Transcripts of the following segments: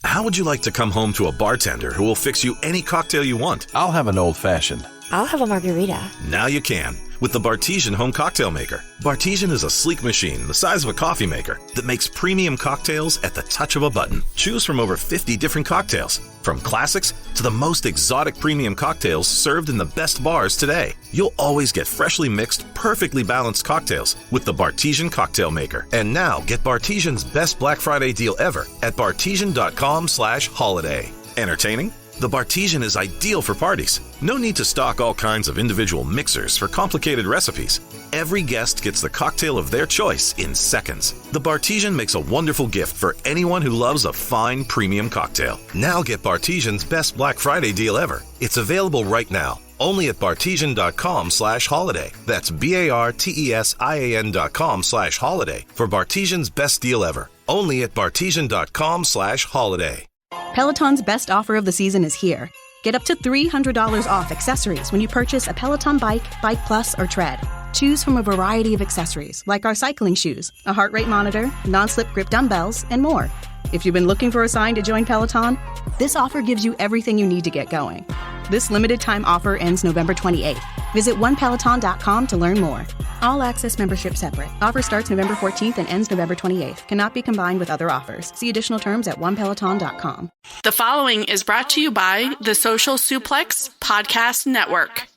How would you like to come home to a bartender who will fix you any cocktail you want? I'll have an old-fashioned. I'll have a margarita. Now you can, with the Bartesian Home Cocktail Maker. Bartesian is a sleek machine the size of a coffee maker that makes premium cocktails at the touch of a button. Choose from over 50 different cocktails, from classics to the most exotic premium cocktails served in the best bars today. You'll always get freshly mixed, perfectly balanced cocktails with the Bartesian Cocktail Maker. And now get Bartesian's best Black Friday deal ever at bartesian.com/holiday. Entertaining? The Bartesian is ideal for parties. No need to stock all kinds of individual mixers for complicated recipes. Every guest gets the cocktail of their choice in seconds. The Bartesian makes a wonderful gift for anyone who loves a fine premium cocktail. Now get Bartesian's best Black Friday deal ever. It's available right now, only at bartesian.com/holiday. That's BARTESIAN.com/holiday for Bartesian's best deal ever. Only at bartesian.com/holiday. Peloton's best offer of the season is here. Get up to $300 off accessories when you purchase a Peloton bike, Bike Plus, or Tread. Choose from a variety of accessories like our cycling shoes, a heart rate monitor, non-slip grip dumbbells, and more. If you've been looking for a sign to join Peloton, this offer gives you everything you need to get going. This limited time offer ends November 28th. Visit onepeloton.com to learn more. All access membership separate. Offer starts November 14th and ends November 28th. Cannot be combined with other offers. See additional terms at onepeloton.com. The following is brought to you by the Social Suplex Podcast Network.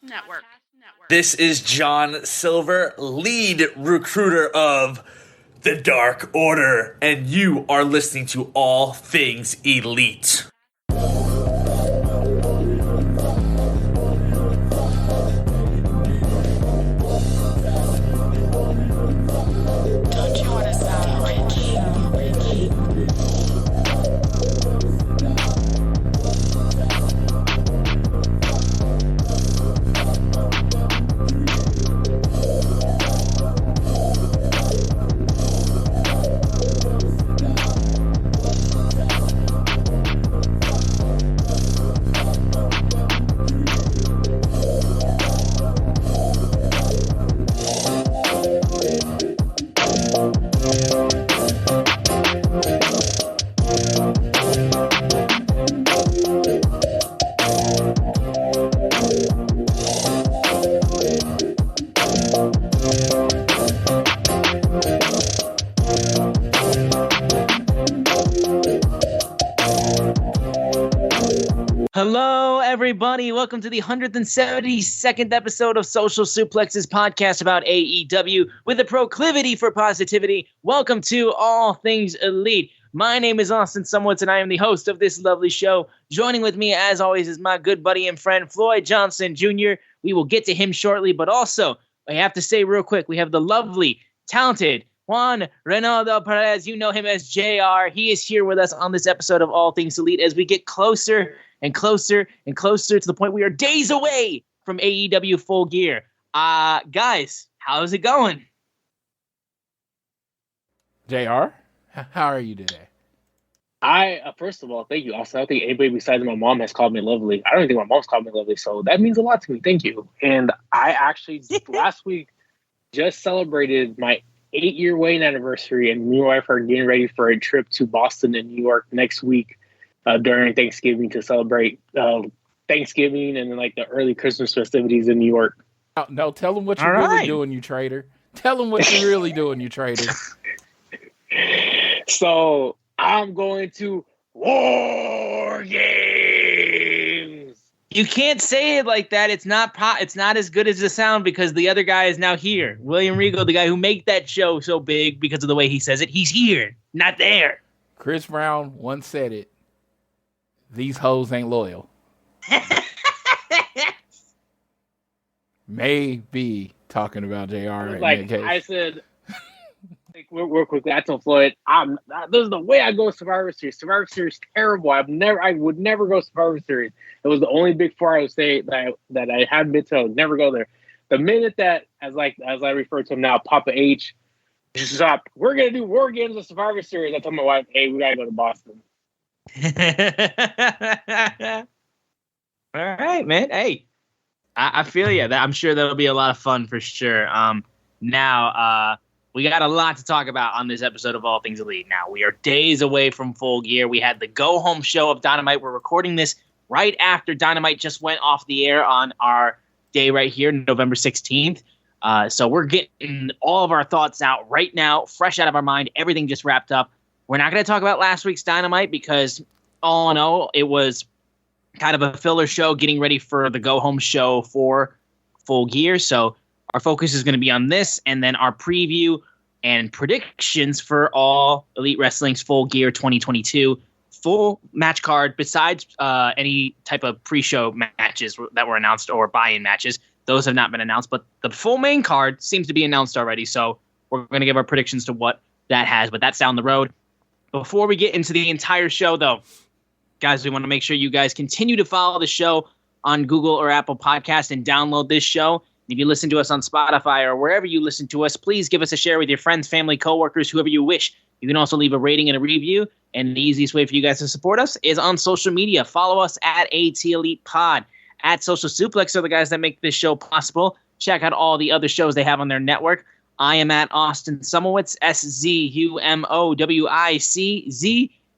This is John Silver, lead recruiter of the Dark Order, and you are listening to All Things Elite. Hello, everybody. Welcome to the 172nd episode of Social Suplex's podcast about AEW with a proclivity for positivity. Welcome to All Things Elite. My name is Austin Somewhat, and I am the host of this lovely show. Joining with me, as always, is my good buddy and friend, Floyd Johnson Jr. We will get to him shortly, but also, I have to say real quick, we have the lovely, talented Juan Reynaldo Perez. You know him as JR. He is here with us on this episode of All Things Elite as we get closer and closer and closer to the point we are days away from AEW Full Gear. Guys, how's it going? JR, how are you today? First of all, thank you, Austin. I don't think anybody besides my mom has called me lovely. I don't even think my mom's called me lovely, so that means a lot to me. Thank you. And I actually, last week, just celebrated my 8-year wedding anniversary, and me and my wife are getting ready for a trip to Boston and New York next week. During Thanksgiving to celebrate Thanksgiving and then like the early Christmas festivities in New York. No, tell them what you're really doing, you traitor. Tell them what you're really doing, you traitor. So I'm going to War Games. You can't say it like that. It's not as good as the sound because the other guy is now here. William Regal, the guy who made that show so big because of the way he says it, he's here, not there. Chris Brown once said it. These hoes ain't loyal. Maybe talking about JR in that case. I said, real quickly, I told Floyd, this is the way I go Survivor Series. Survivor Series terrible. I would never go Survivor Series. It was the only Big Four I would say that I hadn't been to. I would never go there. The minute that, as I refer to him now, Papa H, stop. We're gonna do War Games of Survivor Series. I told my wife, hey, we gotta go to Boston. All right, man. Hey, I feel you. I'm sure that'll be a lot of fun for sure. Now, we got a lot to talk about on this episode of All Things Elite. Now, we are days away from Full Gear. We had the Go Home show of Dynamite. We're recording this right after Dynamite just went off the air on our day right here, November 16th. So we're getting all of our thoughts out right now, fresh out of our mind. Everything just wrapped up. We're not going to talk about last week's Dynamite because, all in all, it was kind of a filler show getting ready for the Go Home show for Full Gear. So our focus is going to be on this, and then our preview and predictions for All Elite Wrestling's Full Gear 2022 full match card, besides any type of pre-show matches that were announced or buy-in matches. Those have not been announced, but the full main card seems to be announced already, so we're going to give our predictions to what that has, but that's down the road. Before we get into the entire show, though, guys, we want to make sure you guys continue to follow the show on Google or Apple Podcast and download this show. If you listen to us on Spotify or wherever you listen to us, please give us a share with your friends, family, coworkers, whoever you wish. You can also leave a rating and a review. And the easiest way for you guys to support us is on social media. Follow us at AT Elite Pod. At Social Suplex are the guys that make this show possible. Check out all the other shows they have on their network. I am at Austin Sumowitz, SZUMOWICZ.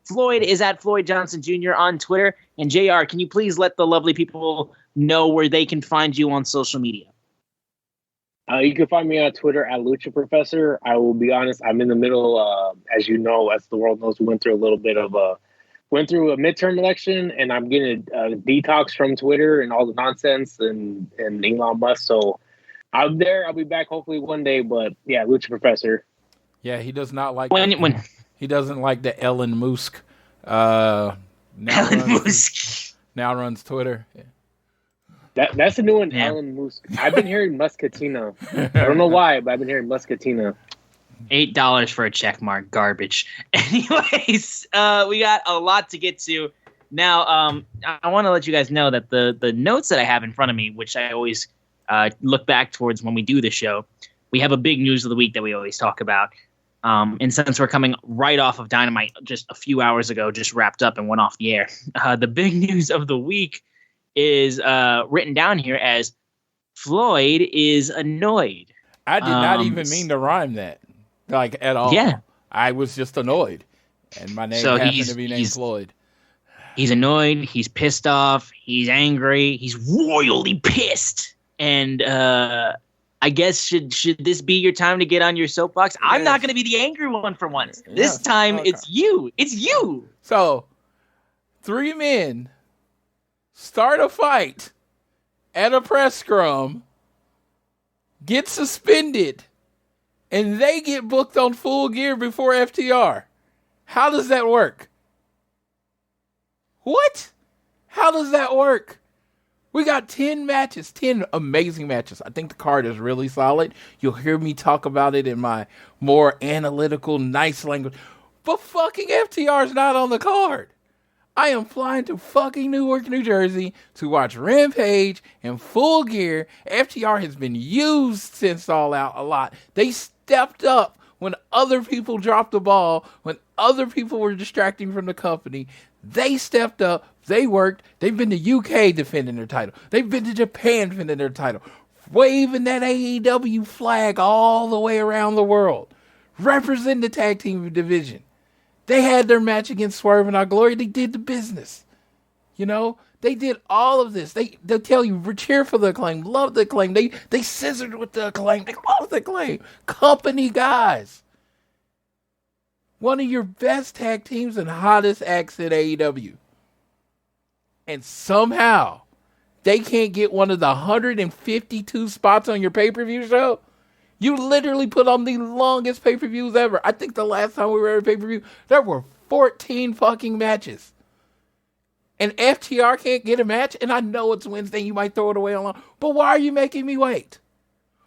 Floyd is at Floyd Johnson Jr. on Twitter. And JR, can you please let the lovely people know where they can find you on social media? You can find me on Twitter at Lucha Professor. I will be honest, I'm in the middle, as you know, as the world knows, we went through a midterm election, and I'm getting a detox from Twitter and all the nonsense and Elon Musk. So I'm there. I'll be back hopefully one day. But yeah, Lucha Professor. Yeah, he does not like he doesn't like the Elon Musk. Now runs Twitter. Yeah. That's a new one, Yeah. Elon Musk. I've been hearing Muscatina. I don't know why, but I've been hearing Muscatina. $8 for a check mark. Garbage. Anyways, we got a lot to get to. Now, I want to let you guys know that the notes that I have in front of me, which I always look back towards when we do the show, we have a big news of the week that we always talk about. And since we're coming right off of Dynamite just a few hours ago, just wrapped up and went off the air, the big news of the week is written down here as Floyd is annoyed. I did not even mean to rhyme that, like, at all. Yeah. I was just annoyed, and my name happened to be named Floyd. He's annoyed. He's pissed off. He's angry. He's royally pissed. And I guess should this be your time to get on your soapbox? Yes. I'm not going to be the angry one for once. Yes. This time it's you. It's you. So, 3 men start a fight at a press scrum, get suspended, and they get booked on Full Gear before FTR. How does that work? What? How does that work? We got 10 matches, 10 amazing matches. I think the card is really solid. You'll hear me talk about it in my more analytical, nice language. But fucking FTR is not on the card. I am flying to fucking Newark, New Jersey to watch Rampage and Full Gear. FTR has been used since All Out a lot. They stepped up when other people dropped the ball, when other people were distracting from the company. They stepped up. They worked. They've been to UK defending their title. They've been to Japan defending their title. Waving that AEW flag all the way around the world. Representing the tag team division. They had their match against Swerve and Our Glory. They did the business. You know, they did all of this. They'll tell you, cheer for the Acclaim, love the Acclaim. They scissored with the Acclaim. They love the Acclaim. Company guys. One of your best tag teams and hottest acts at AEW. And somehow, they can't get one of the 152 spots on your pay-per-view show. You literally put on the longest pay-per-views ever. I think the last time we were at a pay-per-view, there were 14 fucking matches. And FTR can't get a match, and I know it's Wednesday, you might throw it away alone, but why are you making me wait?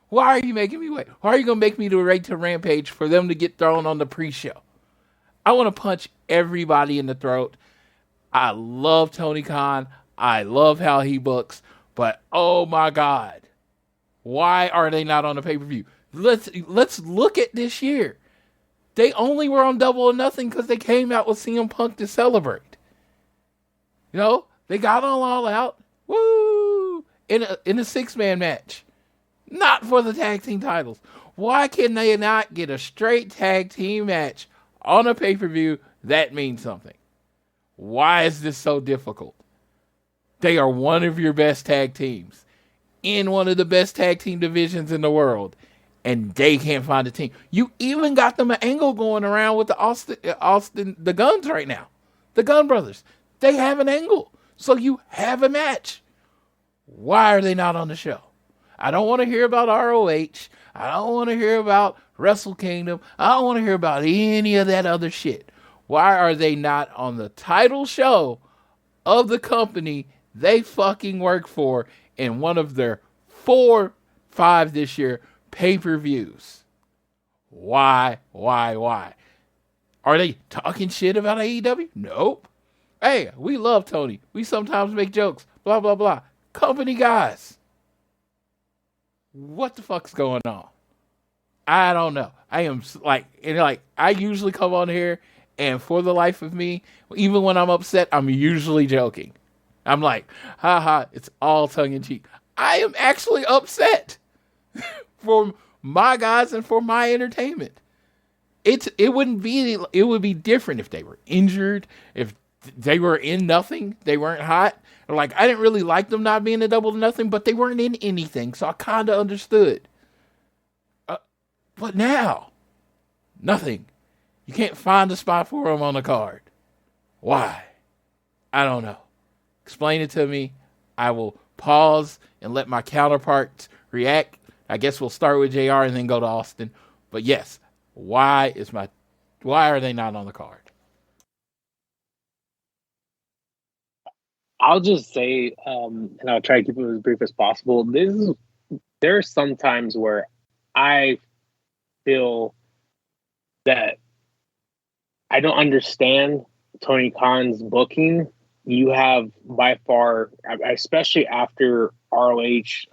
Why are you making me wait? Why are you going to make me wait to Rampage for them to get thrown on the pre-show? I want to punch everybody in the throat. I love Tony Khan. I love how he books, but oh my God, why are they not on the pay-per-view? Let's look at this year. They only were on Double or Nothing because they came out with CM Punk to celebrate. You know, they got on All Out, woo, in a 6-man match, not for the tag team titles. Why can they not get a straight tag team match on a pay-per-view that means something? Why is this so difficult? They are one of your best tag teams in one of the best tag team divisions in the world, and they can't find a team. You even got them an angle going around with the Austin, the Guns right now. The Gun Brothers. They have an angle. So you have a match. Why are they not on the show? I don't want to hear about ROH. I don't want to hear about Wrestle Kingdom. I don't want to hear about any of that other shit. Why are they not on the title show of the company they fucking work for in one of their 5 this year pay-per-views? Why? Are they talking shit about AEW? Nope. Hey, we love Tony. We sometimes make jokes. Blah, blah, blah. Company guys. What the fuck's going on? I don't know. I usually come on here, and for the life of me, even when I'm upset, I'm usually joking. I'm like, haha, it's all tongue-in-cheek. I am actually upset for my guys and for my entertainment. It would be different if they were injured, if they were in nothing, they weren't hot. Like, I didn't really like them not being a double to nothing, but they weren't in anything, so I kind of understood. But now, nothing. You can't find a spot for them on the card. Why? I don't know. Explain it to me. I will pause and let my counterparts react. I guess we'll start with JR and then go to Austin. But yes, why are they not on the card? I'll just say, and I'll try to keep it as brief as possible. There are some times where I feel that I don't understand Tony Khan's booking. You have by far, especially after ROH,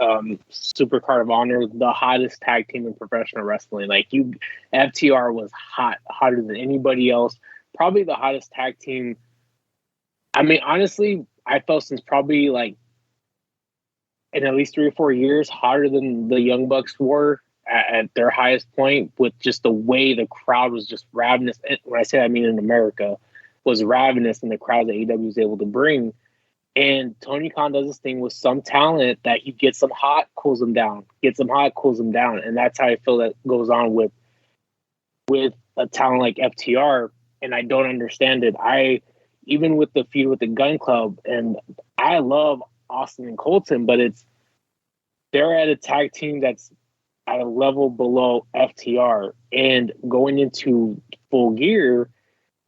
Supercard of Honor, the hottest tag team in professional wrestling. Like, FTR was hotter than anybody else. Probably the hottest tag team. I mean, honestly, I felt since probably like in at least 3 or 4 years, hotter than the Young Bucks were at their highest point, with just the way the crowd was just ravenous. When I say that, I mean in America, was ravenous in the crowd that AEW was able to bring. And Tony Khan does this thing with some talent that he gets them hot, cools them down, gets them hot, cools them down. And that's how I feel that goes on with a talent like FTR. And I don't understand it. Even with the feud with the Gun Club, and I love Austin and Colton, but they're at a tag team that's at a level below FTR, and going into Full Gear,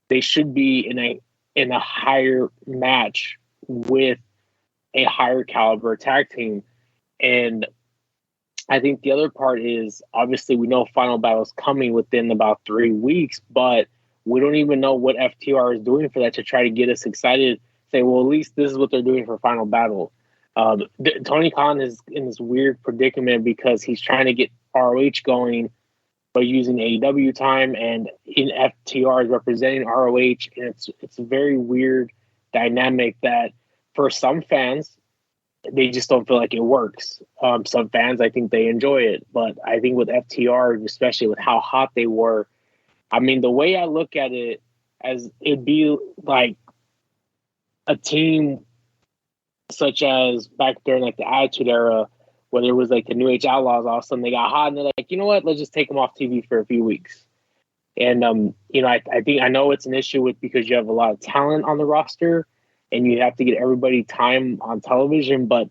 they should be in a higher match with a higher caliber tag team. And I think the other part is, obviously we know Final Battle is coming within about 3 weeks, but we don't even know what FTR is doing for that to try to get us excited. Say, well, at least this is what they're doing for Final Battle. Tony Khan is in this weird predicament because he's trying to get ROH going by using AEW time, and in FTR is representing ROH, and it's a very weird dynamic that for some fans, they just don't feel like it works. Some fans, I think they enjoy it, but I think with FTR, especially with how hot they were, I mean, the way I look at it, as it'd be like a team such as back during like the Attitude Era, where there was like the New Age Outlaws, all of a sudden they got hot and they're like, you know what, let's just take them off TV for a few weeks. And, I know it's an issue because you have a lot of talent on the roster and you have to get everybody time on television, but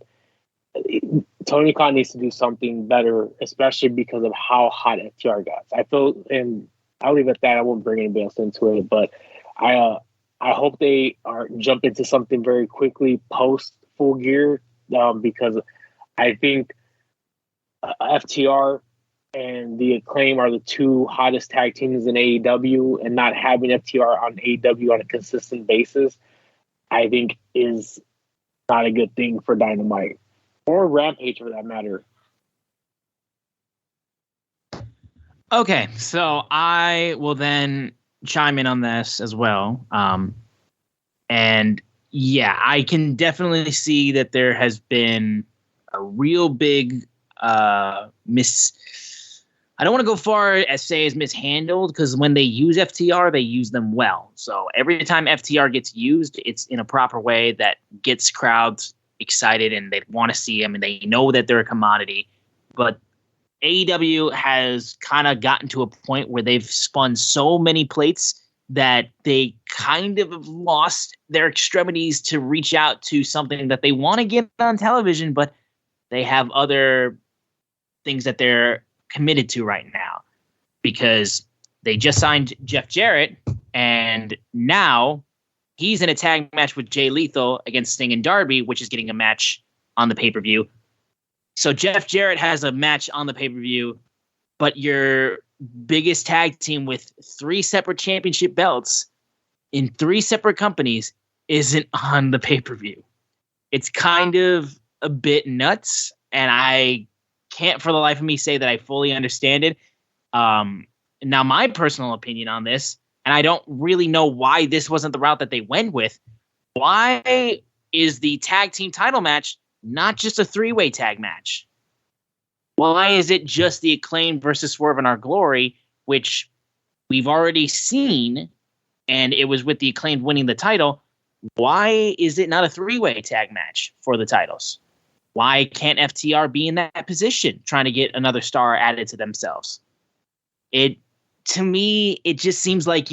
Tony Khan needs to do something better, especially because of how hot FTR got. I feel, and I'll leave it at that. I won't bring anybody else into it, but I hope they jump into something very quickly post Full Gear, because I think FTR and the Acclaim are the 2 hottest tag teams in AEW, and not having FTR on AEW on a consistent basis, I think is not a good thing for Dynamite or Rampage for that matter. Okay, so I will then chime in on this as well. And yeah, I can definitely see that there has been a real big I don't want to go far as say as mishandled, because when they use FTR, they use them well. So every time FTR gets used, it's in a proper way that gets crowds excited and they want to see them and they know that they're a commodity. But AEW has kind of gotten to a point where they've spun so many plates that they kind of have lost their extremities to reach out to something that they want to get on television, but they have other things that they're committed to right now, because they just signed Jeff Jarrett and now he's in a tag match with Jay Lethal against Sting and Darby, which is getting a match on the pay-per-view. So Jeff Jarrett has a match on the pay-per-view, but your biggest tag team with 3 separate championship belts in 3 separate companies isn't on the pay-per-view. It's kind of a bit nuts, and I can't for the life of me say that I fully understand it. Now, my personal opinion on this, and I don't really know why this wasn't the route that they went with. Why is the tag team title match not just a 3-way tag match? Why is it just the Acclaimed versus Swerve in Our Glory, which we've already seen, and it was with the Acclaimed winning the title? Why is it not a 3-way tag match for the titles? Why can't FTR be in that position, trying to get another star added to themselves? To me, it just seems like,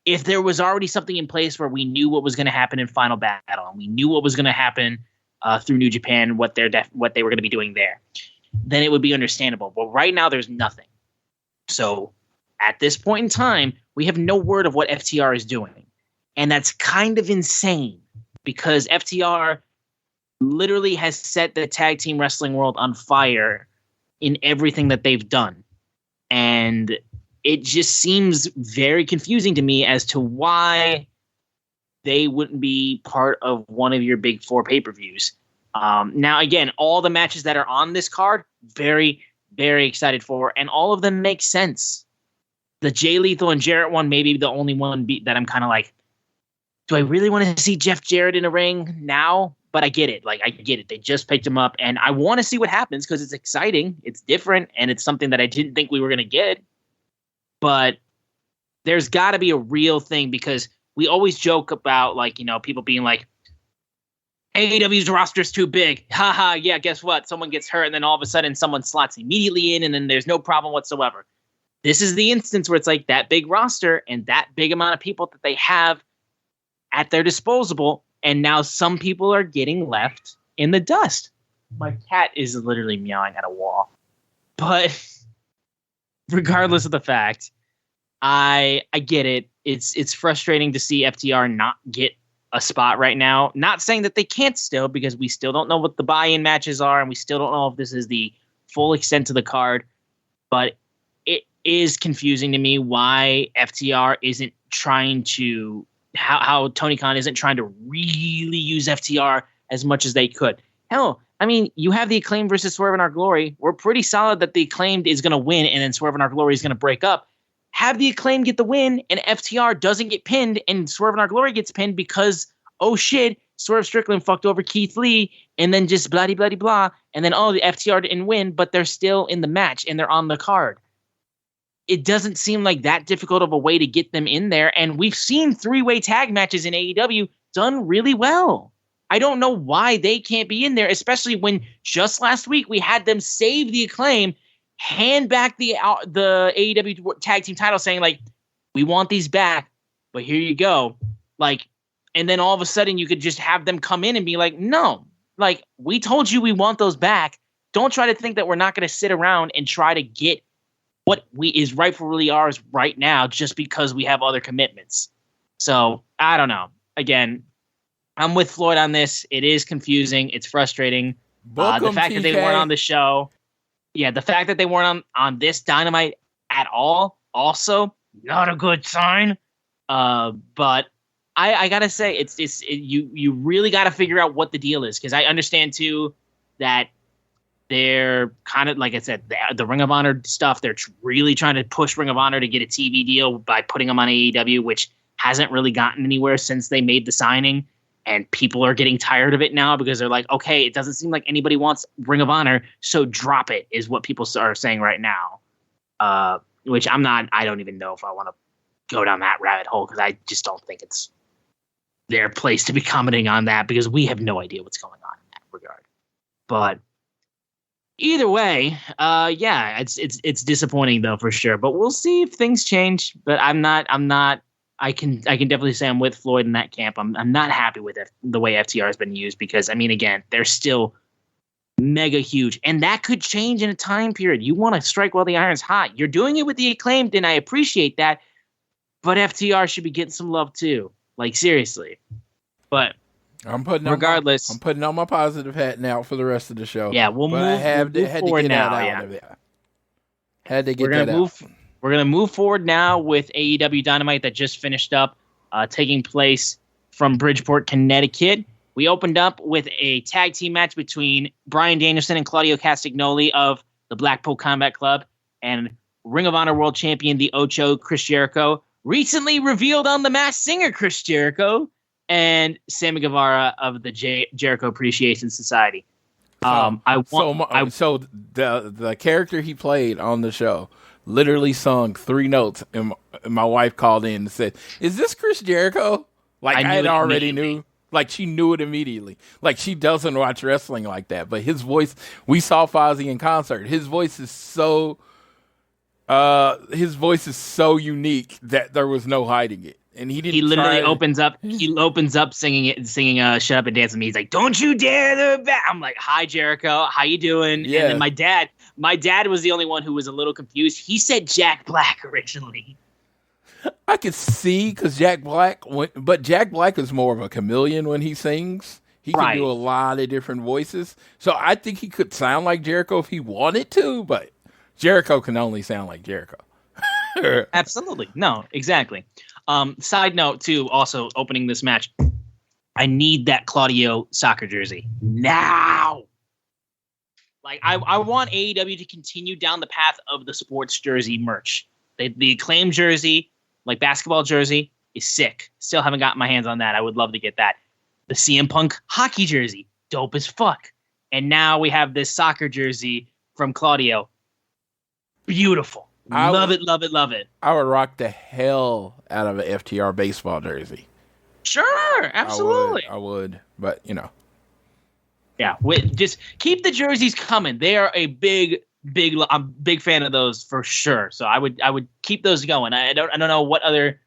if there was already something in place where we knew what was going to happen in Final Battle, and we knew what was going to happen through New Japan, what they were going to be doing there, then it would be understandable. But right now, there's nothing. So at this point in time, we have no word of what FTR is doing. And that's kind of insane, because FTR literally has set the tag team wrestling world on fire in everything that they've done. And it just seems very confusing to me as to why they wouldn't be part of one of your big 4 pay-per-views. Now, again, all the matches that are on this card, very, very excited for, and all of them make sense. The Jay Lethal and Jarrett one may be the only one that I'm kind of like, do I really want to see Jeff Jarrett in a ring now? But I get it. I get it. They just picked him up, and I want to see what happens because it's exciting. It's different, and it's something that I didn't think we were going to get. But there's got to be a real thing, because we always joke about, people being like, AEW's roster's too big. Haha, yeah, guess what? Someone gets hurt, and then all of a sudden someone slots immediately in, and then there's no problem whatsoever. This is the instance where it's like that big roster and that big amount of people that they have at their disposal, and now some people are getting left in the dust. My cat is literally meowing at a wall. But regardless of the fact, I get it. It's frustrating to see FTR not get a spot right now. Not saying that they can't still, because we still don't know what the buy-in matches are, and we still don't know if this is the full extent of the card. But it is confusing to me why FTR isn't trying to, how Tony Khan isn't trying to really use FTR as much as they could. Hell, I mean, you have the Acclaimed versus Swerve in Our Glory. We're pretty solid that the Acclaimed is going to win, and then Swerve in Our Glory is going to break up. Have the Acclaimed get the win, and FTR doesn't get pinned, and Swerve in Our Glory gets pinned because, oh shit, Swerve Strickland fucked over Keith Lee, and then just blah, blah, blah, and then, the FTR didn't win, but they're still in the match, and they're on the card. It doesn't seem like that difficult of a way to get them in there, and we've seen 3-way tag matches in AEW done really well. I don't know why they can't be in there, especially when just last week we had them save the Acclaim, hand back the AEW tag team title, saying, we want these back, but here you go. And then all of a sudden you could just have them come in and be like, no, we told you we want those back. Don't try to think that we're not going to sit around and try to get what is rightfully ours right now just because we have other commitments. So I don't know. Again, I'm with Floyd on this. It is confusing. It's frustrating. The fact that they weren't on the show. Yeah, the fact that they weren't on this Dynamite at all, also not a good sign. But I gotta say, you really gotta figure out what the deal is, because I understand too that they're kind of, like I said, the Ring of Honor stuff. They're really trying to push Ring of Honor to get a TV deal by putting them on AEW, which hasn't really gotten anywhere since they made the signing. And people are getting tired of it now because they're like, okay, it doesn't seem like anybody wants Ring of Honor, so drop it, is what people are saying right now. which I don't even know if I want to go down that rabbit hole because I just don't think it's their place to be commenting on that because we have no idea what's going on in that regard. But either way, it's disappointing though for sure. But we'll see if things change. But I'm not. I can definitely say I'm with Floyd in that camp. I'm not happy with the way FTR has been used because I mean again they're still mega huge, and that could change in a time period. You want to strike while the iron's hot. You're doing it with the Acclaimed, and I appreciate that. But FTR should be getting some love too. Like seriously. But I'm putting on my positive hat now for the rest of the show. Yeah, we'll move forward now. Had to get that out. We're gonna move forward now with AEW Dynamite that just finished up, taking place from Bridgeport, Connecticut. We opened up with a tag team match between Bryan Danielson and Claudio Castagnoli of the Blackpool Combat Club and Ring of Honor World Champion the Ocho, Chris Jericho, recently revealed on The Masked Singer, Chris Jericho, and Sammy Guevara of the Jericho Appreciation Society. So the character he played on the show literally sung 3 notes, and my wife called in and said, "Is this Chris Jericho?" Like I had already knew. Like she knew it immediately. Like she doesn't watch wrestling like that, but his voice. We saw Fozzy in concert. His voice is so unique that there was no hiding it. And he didn't. He literally opens up. He opens up singing "Shut Up and Dance with Me." He's like, "Don't you dare!" I'm like, "Hi, Jericho. How you doing?" Yeah. And then my dad was the only one who was a little confused. He said Jack Black originally. I could see because Jack Black is more of a chameleon when he sings. He can do a lot of different voices. So I think he could sound like Jericho if he wanted to, but Jericho can only sound like Jericho. Absolutely. No, exactly. Side note, too, also opening this match, I need that Claudio soccer jersey now. Like, I want AEW to continue down the path of the sports jersey merch. The Acclaim jersey, like basketball jersey, is sick. Still haven't gotten my hands on that. I would love to get that. The CM Punk hockey jersey, dope as fuck. And now we have this soccer jersey from Claudio. Beautiful. Love it. I would rock the hell out of an FTR baseball jersey. Sure, absolutely. I would, but you know. Yeah, just keep the jerseys coming. They are a big. I'm a big fan of those for sure. So I would keep those going. I don't know what other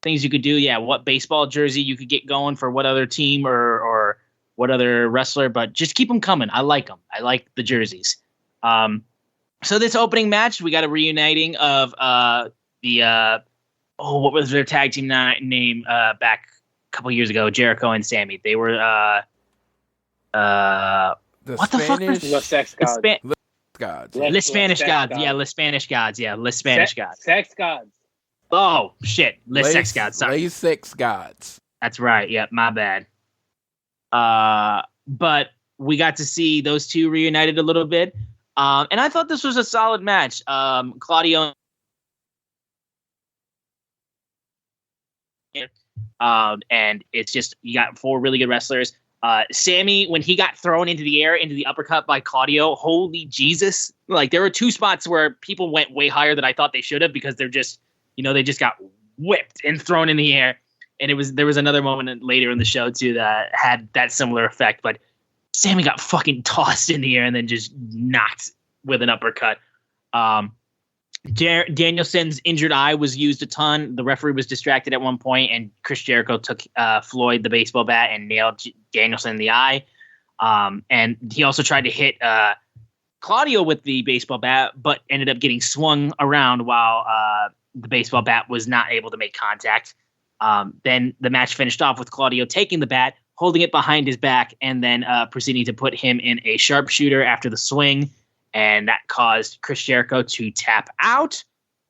things you could do. Yeah, what baseball jersey you could get going for what other team or what other wrestler, but just keep them coming. I like them. I like the jerseys. So this opening match, we got a reuniting of what was their tag team name back a couple years ago? Jericho and Sammy. They were what the fuck? Les Sex Gods. Les Spanish Gods. Yeah, Les Spanish Gods. Yeah, Les Spanish Gods. Sex Gods. Oh shit, Les Sex Gods. Sorry. Les Sex Gods. That's right. Yeah, my bad. But we got to see those two reunited a little bit. And I thought this was a solid match. Claudio and it's just you got 4 really good wrestlers. Sammy, when he got thrown into the air into the uppercut by Claudio, holy Jesus. Like there were 2 spots where people went way higher than I thought they should have because they're just, they just got whipped and thrown in the air. And there was another moment later in the show too that had that similar effect, but Sammy got fucking tossed in the air and then just knocked with an uppercut. Danielson's injured eye was used a ton. The referee was distracted at one point, and Chris Jericho took Floyd the baseball bat and nailed Danielson in the eye. And he also tried to hit Claudio with the baseball bat, but ended up getting swung around while the baseball bat was not able to make contact. Then the match finished off with Claudio taking the bat, holding it behind his back, and then proceeding to put him in a sharpshooter after the swing. And that caused Chris Jericho to tap out.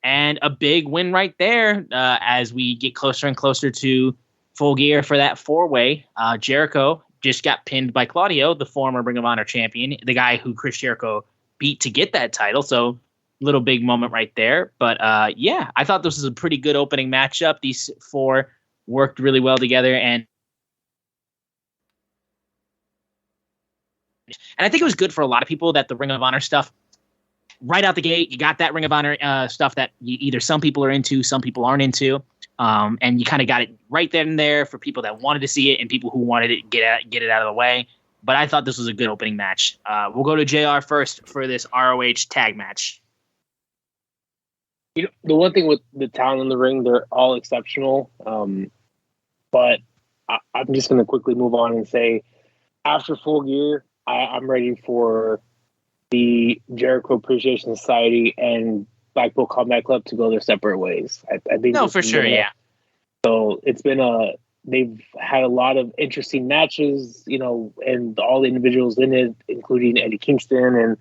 And a big win right there as we get closer and closer to Full Gear for that 4-way. Jericho just got pinned by Claudio, the former Ring of Honor champion, the guy who Chris Jericho beat to get that title. So little big moment right there. But yeah, I thought this was a pretty good opening matchup. These 4 worked really well together. And I think it was good for a lot of people that the Ring of Honor stuff right out the gate, you got that Ring of Honor stuff that either some people are into, some people aren't into. And you kind of got it right then and there for people that wanted to see it and people who wanted to get it out of the way. But I thought this was a good opening match. We'll go to JR first for this ROH tag match. You know, the one thing with the talent in the ring, they're all exceptional. But I'm just going to quickly move on and say, after Full Gear, I'm ready for the Jericho Appreciation Society and Blackpool Combat Club to go their separate ways. I think no, for sure, yeah. So it's been they've had a lot of interesting matches, you know, and all the individuals in it, including Eddie Kingston and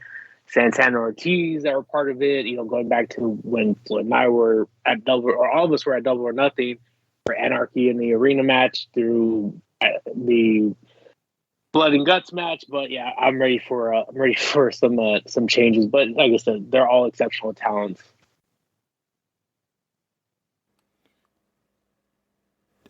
Santana Ortiz that were part of it, you know, going back to when Floyd and I were at all of us were at Double or Nothing for Anarchy in the arena match through the Blood and Guts match. But yeah, I'm ready for some changes. But like I said, they're all exceptional talents.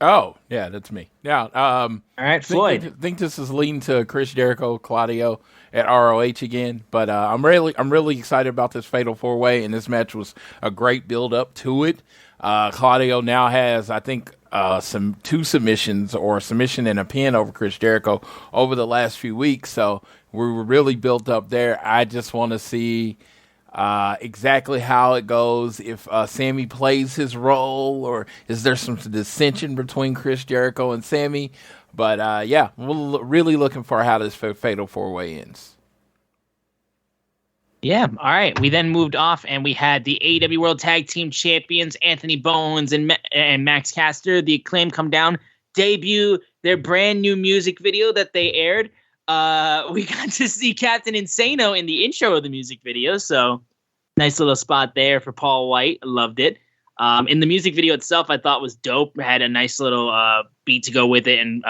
Oh, yeah, that's me. Yeah. All right, Floyd. I think this is leading to Chris Jericho, Claudio at ROH again, but I'm really excited about this Fatal 4-Way, and this match was a great build up to it. Claudio now has, I think, two submissions, or a submission and a pin over Chris Jericho over the last few weeks, so we were really built up there. I just want to see exactly how it goes, if Sammy plays his role, or is there some dissension between Chris Jericho and Sammy. But yeah, we're really looking for how this Fatal 4-Way ends. Yeah, all right. We then moved off, and we had the AEW World Tag Team Champions Anthony Bowens and Max Caster, the Acclaim, come down, debut their brand new music video that they aired. We got to see Captain Insano in the intro of the music video, so nice little spot there for Paul White. Loved it. In the music video itself, I thought was dope. It had a nice little beat to go with it, and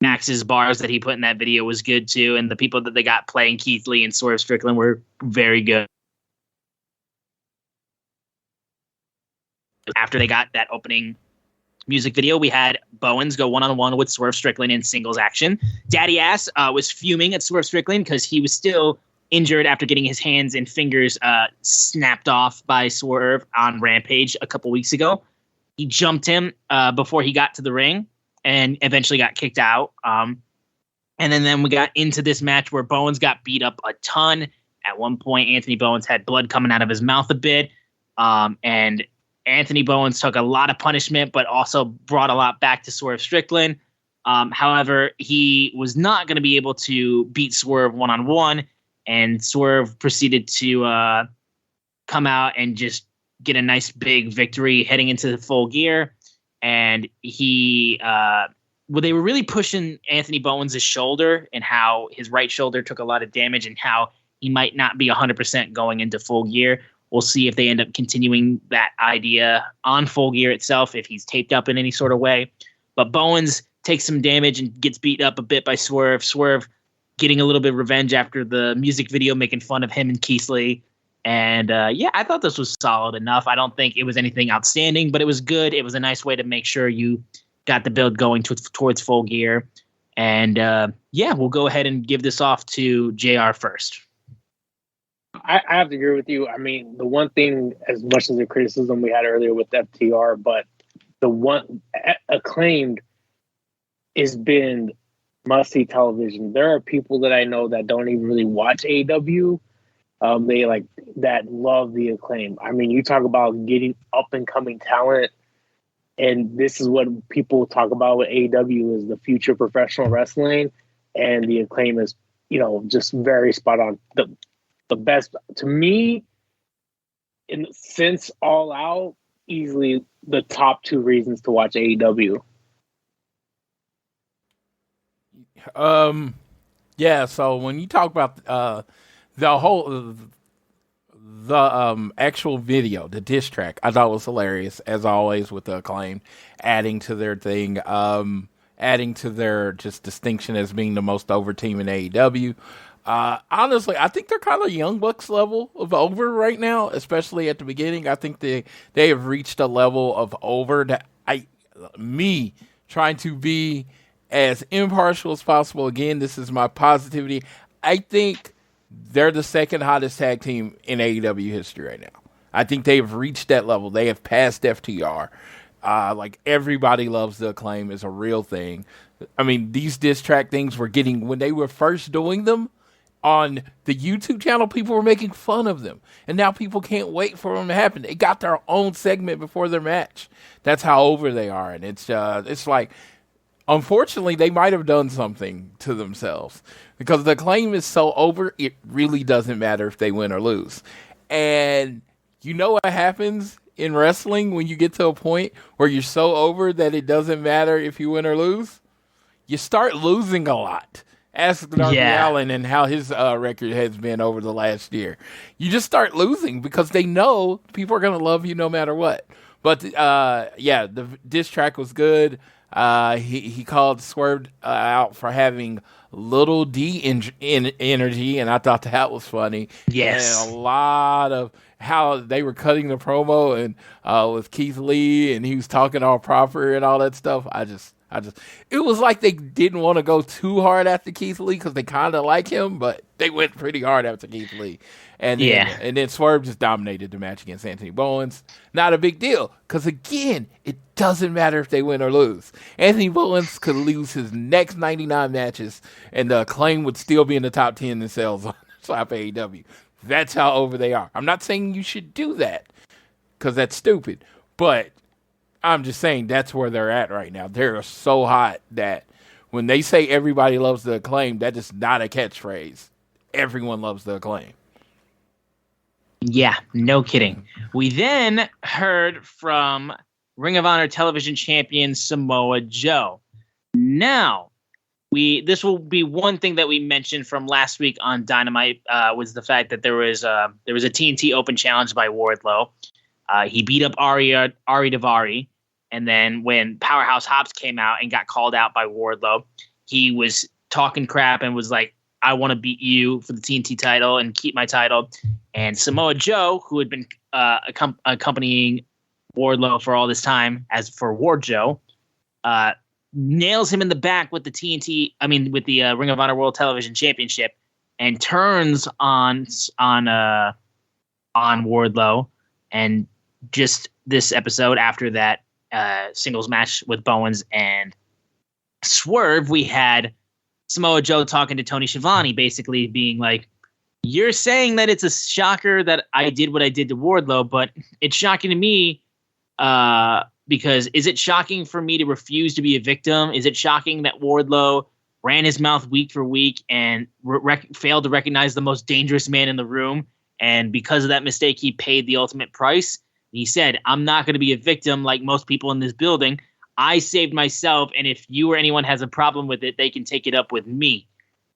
Max's bars that he put in that video was good too, and the people that they got playing Keith Lee and Swerve Strickland were very good. After they got that opening music video, we had Bowens go one-on-one with Swerve Strickland in singles action. Daddy Ass was fuming at Swerve Strickland because he was still injured after getting his hands and fingers snapped off by Swerve on Rampage a couple weeks ago. He jumped him before he got to the ring and eventually got kicked out. And then we got into this match where Bowens got beat up a ton. At one point, Anthony Bowens had blood coming out of his mouth a bit. And Anthony Bowens took a lot of punishment, but also brought a lot back to Swerve Strickland. However, he was not going to be able to beat Swerve one-on-one, and Swerve proceeded to come out and just get a nice big victory heading into the Full Gear. And they were really pushing Anthony Bowens' shoulder, and how his right shoulder took a lot of damage, and how he might not be 100% going into Full Gear. We'll see if they end up continuing that idea on Full Gear itself, if he's taped up in any sort of way. But Bowens takes some damage and gets beat up a bit by Swerve. Swerve getting a little bit of revenge after the music video, making fun of him and Keith Lee. And yeah, I thought this was solid enough. I don't think it was anything outstanding, but it was good. It was a nice way to make sure you got the build going towards Full Gear. And yeah, we'll go ahead and give this off to JR first. I have to agree with you. I mean, the one thing, as much as the criticism we had earlier with FTR, but the one Acclaimed has been must-see television. There are people that I know that don't even really watch AEW. They like that love the Acclaim. I mean, you talk about getting up-and-coming talent, and this is what people talk about with AEW is the future of professional wrestling, and the Acclaim is, you know, just very spot on. The best to me, since All Out, easily the top two reasons to watch AEW. Yeah. So when you talk about the actual video, the diss track, I thought was hilarious as always with the Acclaim adding to their thing, adding to their just distinction as being the most over team in AEW. Honestly, I think they're kind of Young Bucks level of over right now, especially at the beginning. I think they have reached a level of over that me trying to be as impartial as possible. Again, this is my positivity. I think they're the second hottest tag team in AEW history right now. I think they've reached that level. They have passed FTR. Like, everybody loves the Acclaim is a real thing. I mean, these diss track things were getting, when they were first doing them on the YouTube channel, people were making fun of them. And now people can't wait for them to happen. They got their own segment before their match. That's how over they are. And it's like, unfortunately, they might have done something to themselves because the Acclaim is so over, it really doesn't matter if they win or lose. And you know what happens in wrestling when you get to a point where you're so over that it doesn't matter if you win or lose? You start losing a lot. Ask Darby Allin and how his record has been over the last year. You just start losing because they know people are going to love you no matter what. But, the diss track was good. He called Swerve out for having little D energy, and I thought that was funny. Yes. And a lot of how they were cutting the promo and with Keith Lee, and he was talking all proper and all that stuff. It was like they didn't want to go too hard after Keith Lee because they kind of like him, but they went pretty hard after Keith Lee. And then Swerve just dominated the match against Anthony Bowens. Not a big deal because, again, it doesn't matter if they win or lose. Anthony Bowens could lose his next 99 matches, and the Acclaim would still be in the top 10 in sales on Slap AEW. That's how over they are. I'm not saying you should do that because that's stupid, but I'm just saying that's where they're at right now. They're so hot that when they say everybody loves the Acclaim, that is not a catchphrase. Everyone loves the Acclaim. Yeah, no kidding. We then heard from Ring of Honor television champion Samoa Joe. Now, this will be one thing that we mentioned from last week on Dynamite was the fact that there was a TNT Open challenge by Wardlow. He beat up Ari Daivari, and then when Powerhouse Hobbs came out and got called out by Wardlow, he was talking crap and was like, I want to beat you for the TNT title and keep my title. And Samoa Joe, who had been accompanying Wardlow for all this time as for Ward Joe, nails him in the back with the Ring of Honor World Television Championship and turns on Wardlow. And just this episode after that singles match with Bowens and Swerve, we had Samoa Joe talking to Tony Schiavone, basically being like, you're saying that it's a shocker that I did what I did to Wardlow, but it's shocking to me because is it shocking for me to refuse to be a victim? Is it shocking that Wardlow ran his mouth week for week and failed to recognize the most dangerous man in the room? And because of that mistake, he paid the ultimate price. He said, I'm not going to be a victim like most people in this building. I saved myself, and if you or anyone has a problem with it, they can take it up with me.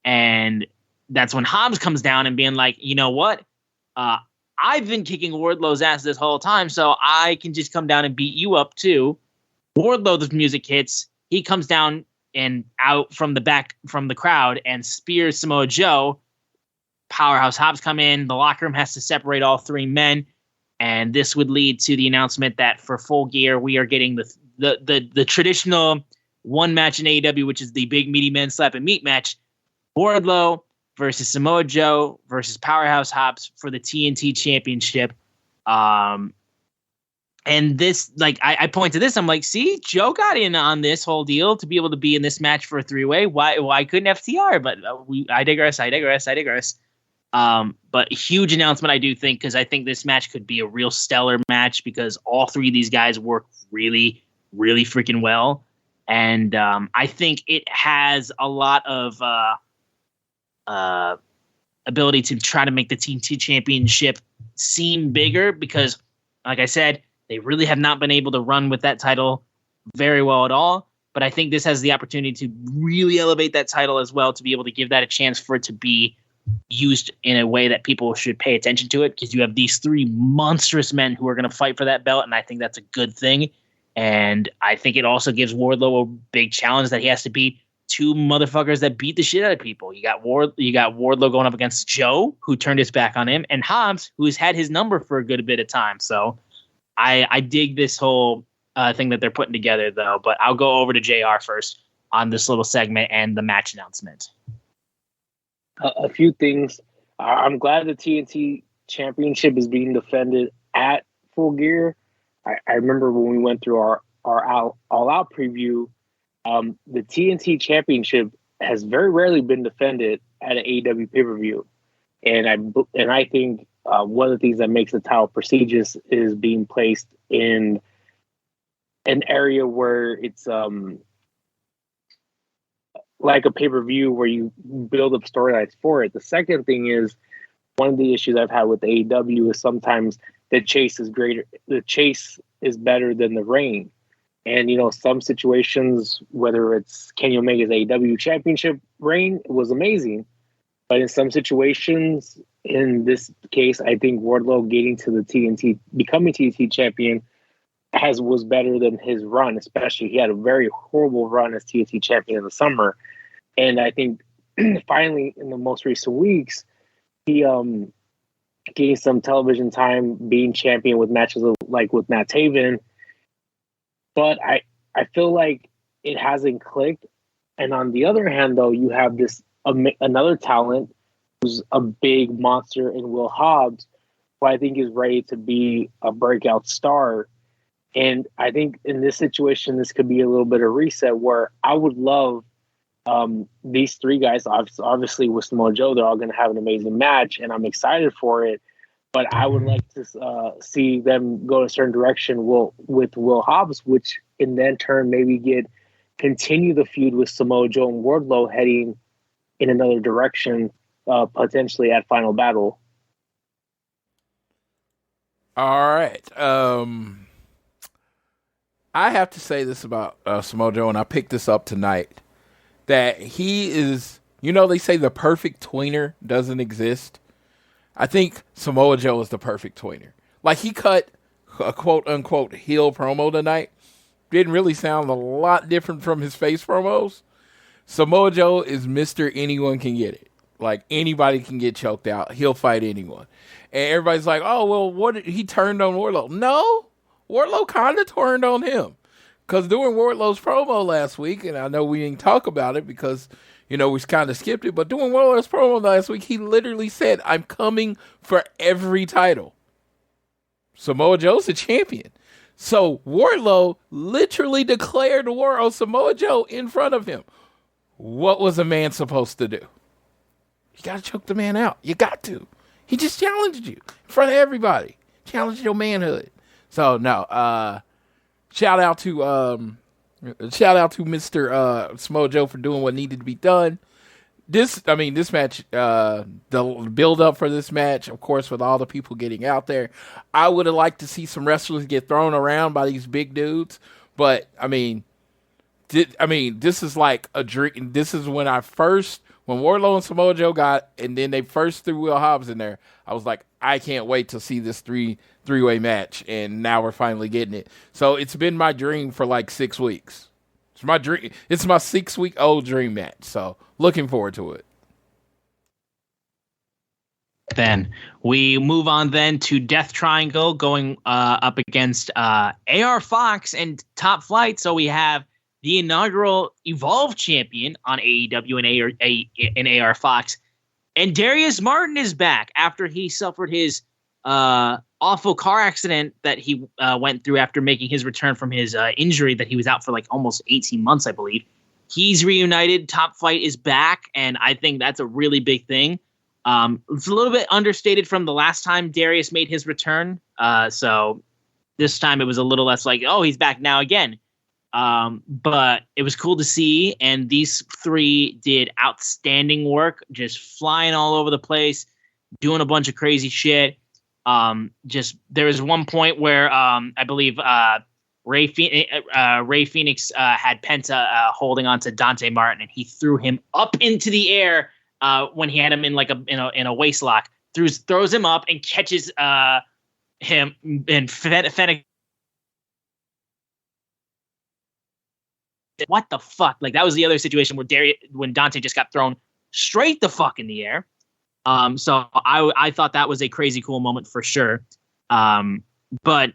And that's when Hobbs comes down and being like, you know what? I've been kicking Wardlow's ass this whole time, so I can just come down and beat you up too. Wardlow's music hits. He comes down and out from the back from the crowd and spears Samoa Joe. Powerhouse Hobbs come in. The locker room has to separate all three men. And this would lead to the announcement that for Full Gear, we are getting the traditional one match in AEW, which is the big meaty men slap and meat match. Wardlow versus Samoa Joe versus Powerhouse Hobbs for the TNT Championship. And this, like, I point to this. I'm like, see, Joe got in on this whole deal to be able to be in this match for a three-way. Why couldn't FTR? But I digress. But huge announcement, I do think, because I think this match could be a real stellar match because all three of these guys work really, really freaking well. And I think it has a lot of ability to try to make the TNT Championship seem bigger because, like I said, they really have not been able to run with that title very well at all. But I think this has the opportunity to really elevate that title as well, to be able to give that a chance for it to be used in a way that people should pay attention to it, because you have these three monstrous men who are going to fight for that belt, and I think that's a good thing. And I think it also gives Wardlow a big challenge that he has to beat two motherfuckers that beat the shit out of people. You got Wardlow going up against Joe, who turned his back on him, and Hobbs, who has had his number for a good bit of time. So I dig this whole thing that they're putting together, though. But I'll go over to JR first on this little segment and the match announcement. A few things. I'm glad the TNT Championship is being defended at Full Gear. I remember when we went through our All Out preview, the TNT Championship has very rarely been defended at an AEW pay-per-view. And I think one of the things that makes the title prestigious is being placed in an area where it's like a pay-per-view where you build up storylines for it. The second thing is, one of the issues I've had with AEW is sometimes the chase is greater. The chase is better than the reign. And, some situations, whether it's Kenny Omega's AEW championship reign, it was amazing. But in some situations, in this case, I think Wardlow getting to the becoming TNT champion was better than his run, especially he had a very horrible run as TNT champion in the summer. And I think finally in the most recent weeks, he getting some television time being champion with matches like with Matt Taven. But I feel like it hasn't clicked. And on the other hand, though, you have this another talent who's a big monster in Will Hobbs, who I think is ready to be a breakout star. And I think in this situation, this could be a little bit of reset where I would love these three guys. Obviously, with Samoa Joe, they're all going to have an amazing match, and I'm excited for it. But I would like to see them go a certain direction with Will Hobbs, which in then turn maybe continue the feud with Samoa Joe and Wardlow heading in another direction, potentially at Final Battle. All right. I have to say this about Samoa Joe, and I picked this up tonight, that he is, they say the perfect tweener doesn't exist. I think Samoa Joe is the perfect tweener. Like, he cut a quote-unquote heel promo tonight. Didn't really sound a lot different from his face promos. Samoa Joe is Mr. Anyone Can Get It. Like, anybody can get choked out. He'll fight anyone. And everybody's like, oh, well, he turned on Wardlow. No, Wardlow kind of turned on him. Because during Wardlow's promo last week, and I know we didn't talk about it because, we kind of skipped it, but during Wardlow's promo last week, he literally said, I'm coming for every title. Samoa Joe's a champion. So Wardlow literally declared war on Samoa Joe in front of him. What was a man supposed to do? You got to choke the man out. You got to. He just challenged you in front of everybody. Challenged your manhood. So, no, shout out to Mr. Samoa Joe for doing what needed to be done. This match, the build up for this match, of course, with all the people getting out there, I would have liked to see some wrestlers get thrown around by these big dudes. But this is like a dream. This is when Wardlow and Samoa Joe and then they first threw Will Hobbs in there. I was like, I can't wait to see this three-way match, and now we're finally getting it. So it's been my dream for like 6 weeks. It's my dream. It's my 6-week-old dream match. So looking forward to it. Then we move on then to Death Triangle going up against AR Fox and Top Flight. So we have the inaugural Evolve champion on AEW and AR Fox. And Darius Martin is back after he suffered his awful car accident that he went through after making his return from his injury that he was out for like almost 18 months, I believe. He's reunited. Top Flight is back, and I think that's a really big thing. It's a little bit understated from the last time Darius made his return. So this time it was a little less like, oh, he's back now again. But it was cool to see, and these three did outstanding work, just flying all over the place, doing a bunch of crazy shit. There was one point where I believe Ray Phoenix had Penta holding on to Dante Martin, and he threw him up into the air when he had him in like in a waist lock. Throws him up and catches him, and Fennec. What the fuck? Like, that was the other situation when Dante just got thrown straight the fuck in the air. So I thought that was a crazy cool moment for sure. But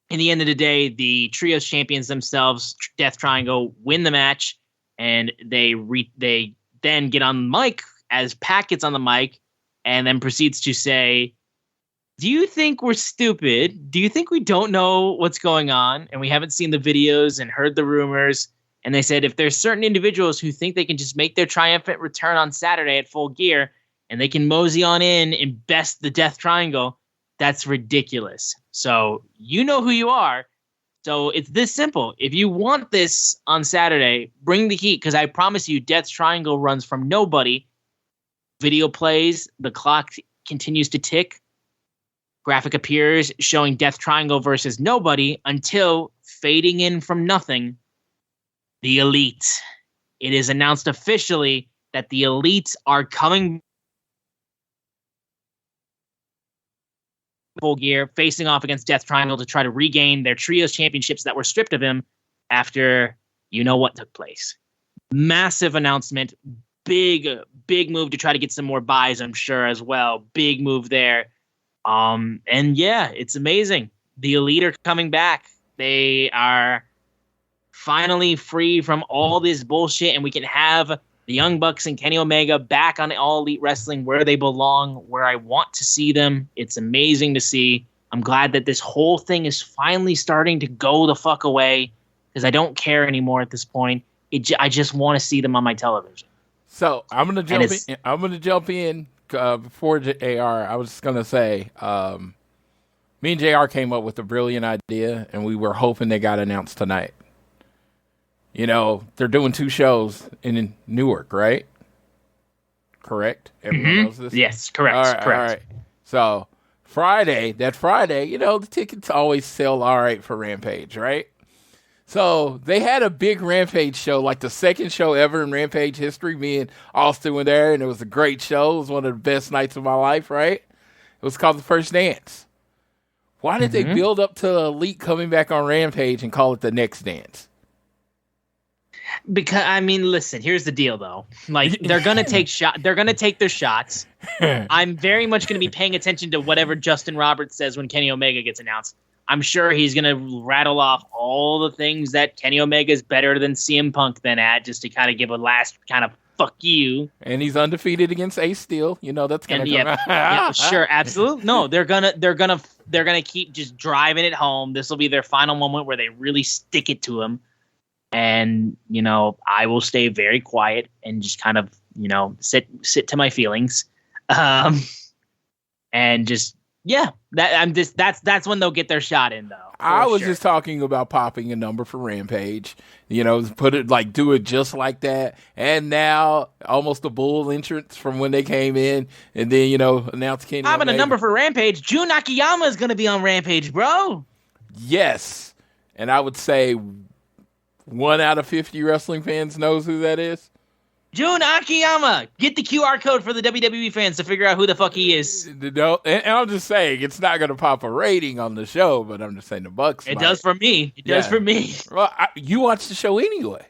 in the end of the day, the trios champions themselves, Death Triangle, win the match, and they then get on the mic as Pat gets on the mic and then proceeds to say, do you think we're stupid? Do you think we don't know what's going on and we haven't seen the videos and heard the rumors? And they said if there's certain individuals who think they can just make their triumphant return on Saturday at Full Gear and they can mosey on in and best the Death Triangle, that's ridiculous. So you know who you are. So it's this simple. If you want this on Saturday, bring the heat, because I promise you Death Triangle runs from nobody. Video plays, the clock continues to tick. Graphic appears showing Death Triangle versus nobody until fading in from nothing, the Elite. It is announced officially that the Elites are coming Full Gear, facing off against Death Triangle to try to regain their trios championships that were stripped of him after you know what took place. Massive announcement. Big move to try to get some more buys, I'm sure, as well. Big move there. And yeah, it's amazing. The Elite are coming back. They are finally free from all this bullshit, and we can have the Young Bucks and Kenny Omega back on All Elite Wrestling where they belong, where I want to see them. It's amazing to see. I'm glad that this whole thing is finally starting to go the fuck away, because I don't care anymore at this point. I just want to see them on my television. So I'm gonna jump in before JR. I was just gonna say, me and JR came up with a brilliant idea, and we were hoping they got announced tonight. You know, they're doing 2 shows in Newark, right? Correct? Everyone knows this? Yes, correct. All right. So Friday, you know, the tickets always sell all right for Rampage, right? So they had a big Rampage show, like the second show ever in Rampage history. Me and Austin were there, and it was a great show. It was one of the best nights of my life, right? It was called The First Dance. Why did they build up to Elite coming back on Rampage and call it The Next Dance? Because, I mean, listen, here's the deal, though. Like, they're going to take their shots. I'm very much going to be paying attention to whatever Justin Roberts says when Kenny Omega gets announced. I'm sure he's going to rattle off all the things that Kenny Omega is better than CM Punk than at, just to kind of give a last kind of fuck you. And he's undefeated against Ace Steel. You know that's going to come out. Yeah, sure, absolutely. No, they're gonna keep just driving it home. This will be their final moment where they really stick it to him. And, you know, I will stay very quiet and just kind of, you know, sit to my feelings. And just, yeah, that's when they'll get their shot in, though. I was just talking about popping a number for Rampage, you know, do it just like that. And now almost a bull entrance from when they came in, and then, you know, announce Kenny Omega. Popping a number for Rampage. Jun Akiyama is going to be on Rampage, bro. Yes. And I would say 1 out of 50 wrestling fans knows who that is. Jun Akiyama. Get the QR code for the WWE fans to figure out who the fuck he is. No, and I'm just saying, it's not going to pop a rating on the show, but I'm just saying the Bucks It does for me. It does for me. Well, you watch the show anyway.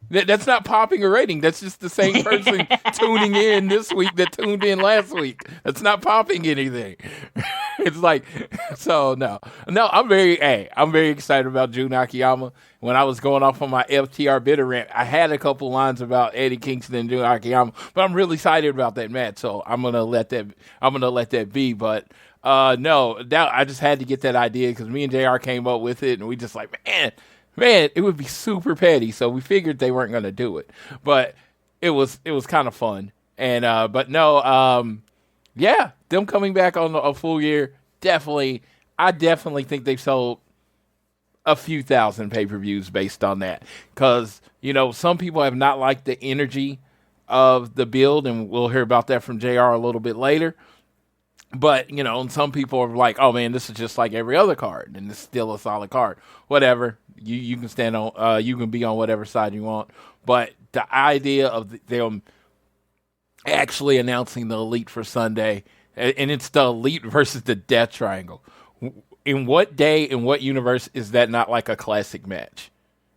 That's not popping a rating. That's just the same person tuning in this week that tuned in last week. That's not popping anything. It's like, so no, I'm very excited about Jun Akiyama. When I was going off on my FTR bitter rant, I had a couple lines about Eddie Kingston and Jun Akiyama, but I'm really excited about that match. So I'm gonna let that be. But no, I just had to get that idea because me and JR came up with it, and we just like, man, it would be super petty. So we figured they weren't gonna do it, but it was kind of fun. And but no, yeah, them coming back on a full year, I definitely think they've sold a few thousand pay-per-views based on that. Because, you know, some people have not liked the energy of the build, and we'll hear about that from JR a little bit later. But, you know, and some people are like, oh, man, this is just like every other card, and it's still a solid card. Whatever. You can stand on, you can be on whatever side you want. But the idea of them actually announcing the Elite for Sunday, and it's the Elite versus the Death Triangle. In what day, in what universe is that not like a classic match?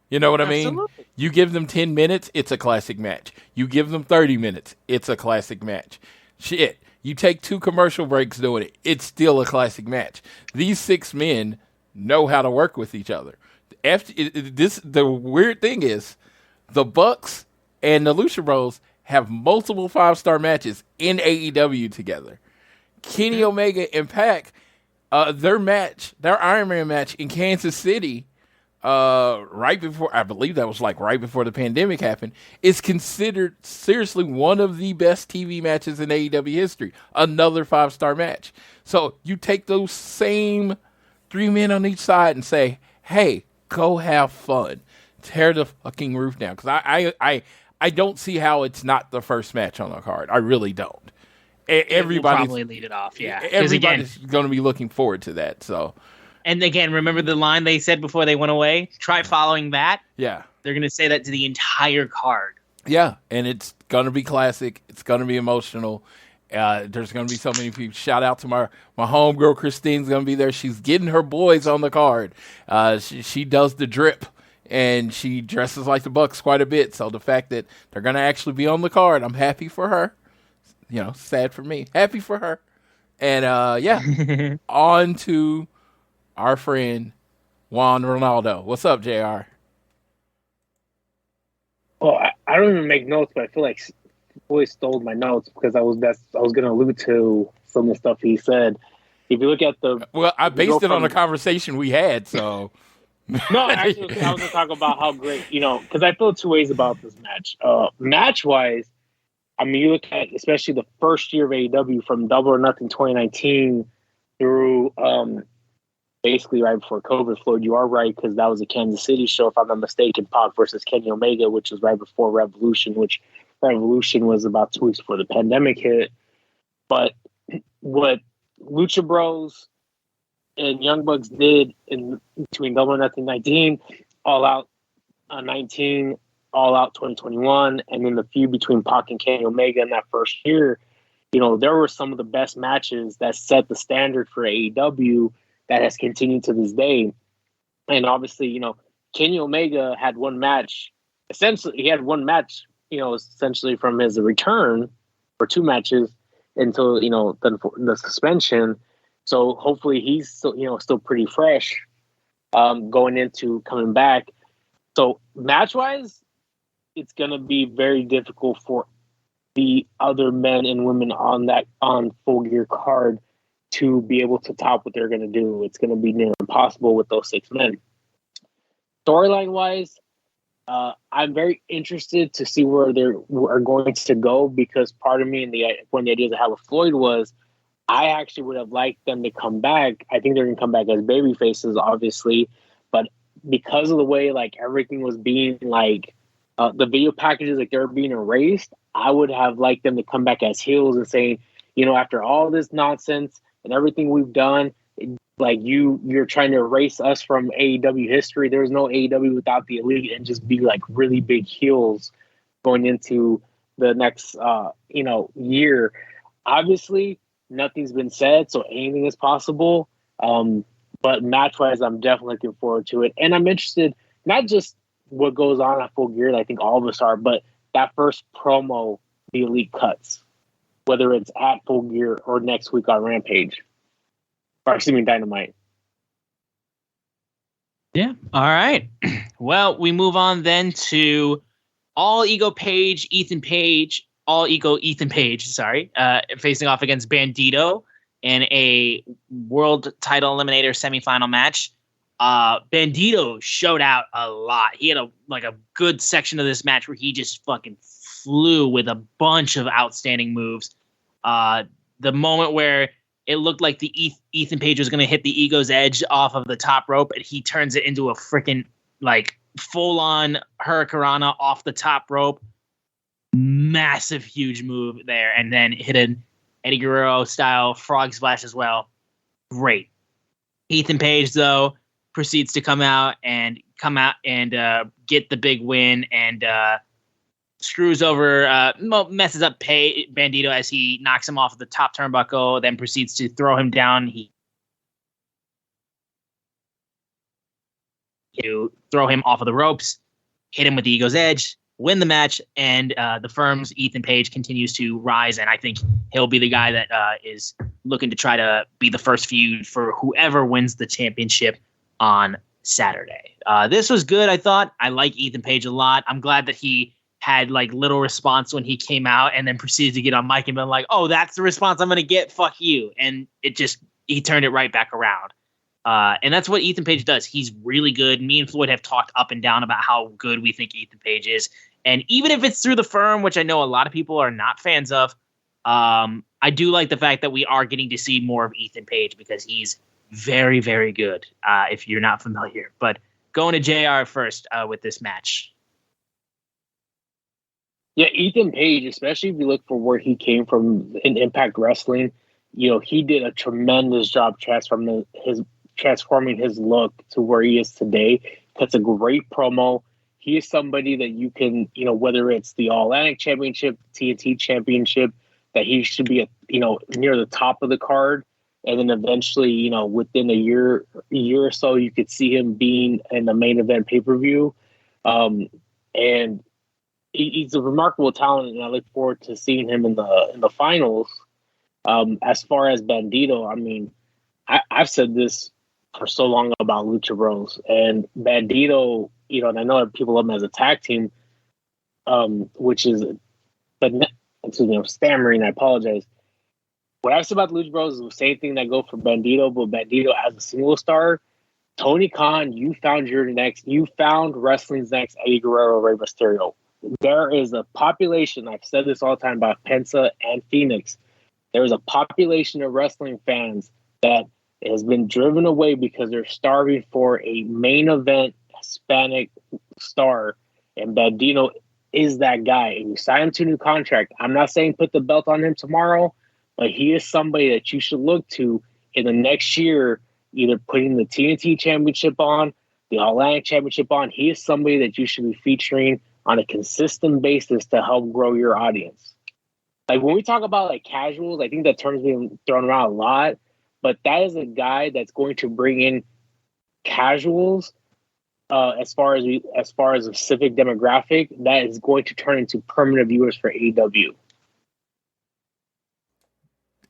You know what I mean? Absolutely. You give them 10 minutes, it's a classic match. You give them 30 minutes, it's a classic match. Shit, you take 2 commercial breaks doing it, it's still a classic match. These 6 men know how to work with each other. The weird thing is, the Bucks and the Lucha Bros have multiple 5-star matches in AEW together. Kenny Omega and Pac, their Iron Man match in Kansas City, right before, I believe that was like right before the pandemic happened, is considered seriously one of the best TV matches in AEW history. Another 5-star match. So you take those same 3 men on each side and say, hey, go have fun. Tear the fucking roof down. Because I don't see how it's not the first match on the card. I really don't. Everybody's probably lead it off, yeah. Everybody's going to be looking forward to that. So, and again, remember the line they said before they went away? Try following that. Yeah, they're going to say that to the entire card. Yeah, and it's going to be classic. It's going to be emotional. There's going to be so many people. Shout out to my homegirl Christine's going to be there. She's getting her boys on the card. She does the drip. And she dresses like the Bucks quite a bit. So the fact that they're going to actually be on the card, I'm happy for her. You know, sad for me. Happy for her. And, on to our friend Juan Ronaldo. What's up, JR? Well, I don't even make notes, but I feel like Floyd stole my notes because I was going to allude to some of the stuff he said. If you look at Well, I based it on a conversation we had, so... No, actually, I was going to talk about how great, because I feel two ways about this match. Match-wise, I mean, you look at especially the first year of AEW from Double or Nothing 2019 through basically right before COVID, Floyd, you are right, because that was a Kansas City show, if I'm not mistaken, Pac versus Kenny Omega, which was right before Revolution, which Revolution was about 2 weeks before the pandemic hit. But what Lucha Bros and Young Bucks did in between Double or Nothing 19, All Out 19, All Out 2021, and then the feud between Pac and Kenny Omega in that first year, there were some of the best matches that set the standard for AEW that has continued to this day. And obviously, Kenny Omega had one match. Essentially, he had one match, essentially from his return, or 2 matches until, the suspension. So hopefully he's still, still pretty fresh going into coming back. So match-wise, it's going to be very difficult for the other men and women on Full Gear card to be able to top what they're going to do. It's going to be near impossible with those 6 men. Storyline-wise, I'm very interested to see where they are going to go, because part of me and one of the ideas I had with Floyd was I actually would have liked them to come back. I think they're going to come back as baby faces, obviously. But because of the way, everything was being, the video packages, they were being erased, I would have liked them to come back as heels and saying, after all this nonsense and everything we've done, you're trying to erase us from AEW history. There's no AEW without the Elite, and just be, really big heels going into the next, year. Obviously, nothing's been said, so anything is possible. But match-wise, I'm definitely looking forward to it. And I'm interested, not just what goes on at Full Gear, I think all of us are, but that first promo the Elite cuts, whether it's at Full Gear or next week on Rampage. Or, excuse me, Dynamite. Yeah, all right. Well, we move on then to All Ego Ethan Page, facing off against Bandito in a world title eliminator semifinal match. Bandito showed out a lot. He had a good section of this match where he just fucking flew with a bunch of outstanding moves. The moment where it looked like the Ethan Page was going to hit the Ego's Edge off of the top rope, and he turns it into a freaking full-on Hurricanrana off the top rope. Massive, huge move there, and then hit an Eddie Guerrero style frog splash as well. Great. Ethan Page, though, proceeds to come out and get the big win, and screws over, messes up Bandito as he knocks him off of the top turnbuckle, then proceeds to throw him down. To throw him off of the ropes, hit him with the Ego's Edge, win the match, and the firm's Ethan Page continues to rise, and I think he'll be the guy that is looking to try to be the first feud for whoever wins the championship on Saturday. This was good, I thought. I like Ethan Page a lot. I'm glad that he had like little response when he came out, and then proceeded to get on mic and been like, "Oh, that's the response I'm going to get. Fuck you." And he turned it right back around. And that's what Ethan Page does. He's really good. Me and Floyd have talked up and down about how good we think Ethan Page is. And even if it's through the firm, which I know a lot of people are not fans of, I do like the fact that we are getting to see more of Ethan Page because he's very, very good, if you're not familiar. But going to JR first with this match. Yeah, Ethan Page, especially if you look for where he came from in Impact Wrestling, he did a tremendous job transforming his look to where he is today. That's a great promo. He is somebody that you can, whether it's the All-Atlantic Championship, TNT Championship, that he should be, near the top of the card. And then eventually, within a year or so, you could see him being in the main event pay-per-view. And he's a remarkable talent, and I look forward to seeing him in the finals. As far as Bandito, I mean, I've said this for so long about Lucha Bros, and Bandito, and I know people love him as a tag team, which is, I'm stammering. I apologize. What I've said about the Lucha Bros is the same thing that go for Bandito, but Bandito as a single star. Tony Khan, you found wrestling's next Eddie Guerrero, Rey Mysterio. There is a population, I've said this all the time about Pensa and Phoenix, there is a population of wrestling fans that has been driven away because they're starving for a main event Hispanic star, and Bandito is that guy. And you sign him to a new contract. I'm not saying put the belt on him tomorrow, but he is somebody that you should look to in the next year, either putting the TNT Championship on, the All-Atlantic Championship on. He is somebody that you should be featuring on a consistent basis to help grow your audience. Like when we talk about like casuals, I think that term's being thrown around a lot, but that is a guy that's going to bring in casuals as far as a specific demographic that is going to turn into permanent viewers for AEW.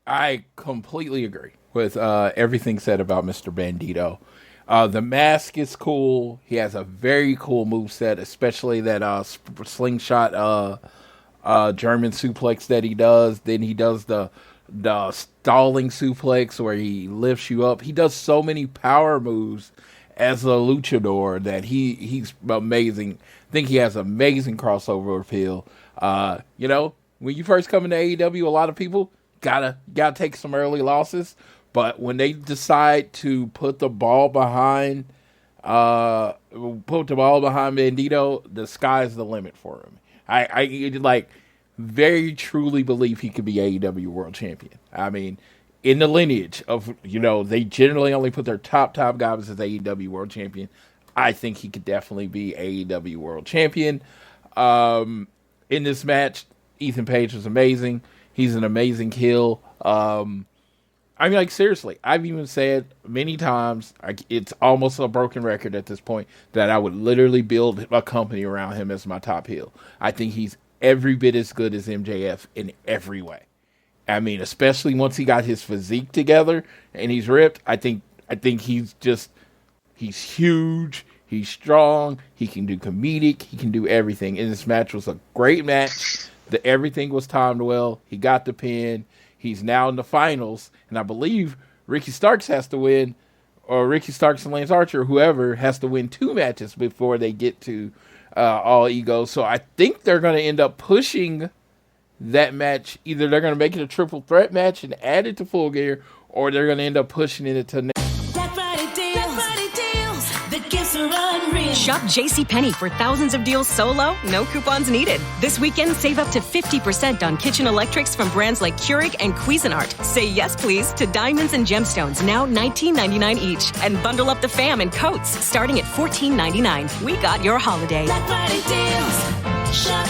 I completely agree with everything said about Mr. Bandito. The mask is cool. He has a very cool moveset, especially that slingshot German suplex that he does. Then he does the stalling suplex where he lifts you up. He does so many power moves as a luchador that he's amazing. I think he has amazing crossover appeal. When you first come into AEW, a lot of people gotta take some early losses. But when they decide to put the ball behind Bandito, the sky's the limit for him. I very truly believe he could be AEW World Champion. I mean, in the lineage of, they generally only put their top guys as AEW World Champion. I think he could definitely be AEW World Champion. In this match, Ethan Page was amazing. He's an amazing heel. Seriously, I've even said many times, it's almost a broken record at this point, that I would literally build a company around him as my top heel. I think he's every bit as good as MJF in every way. I mean, especially once he got his physique together and he's ripped, I think he's huge, he's strong, he can do comedic, he can do everything. And this match was a great match. Everything was timed well. He got the pin. He's now in the finals, and I believe Ricky Starks has to win, or Ricky Starks and Lance Archer, whoever, has to win 2 matches before they get to All Ego. So I think they're going to end up pushing that match. Either they're going to make it a triple threat match and add it to Full Gear, or they're going to end up pushing it to Black Friday deals, the gifts are unreal. Shop JCPenney for thousands of deals so low, no coupons needed. This weekend, save up to 50% on kitchen electrics from brands like Keurig and Cuisinart. Say yes, please, to diamonds and gemstones, now $19.99 each. And bundle up the fam in coats, starting at $14.99. We got your holiday. Black Friday deals. Shop,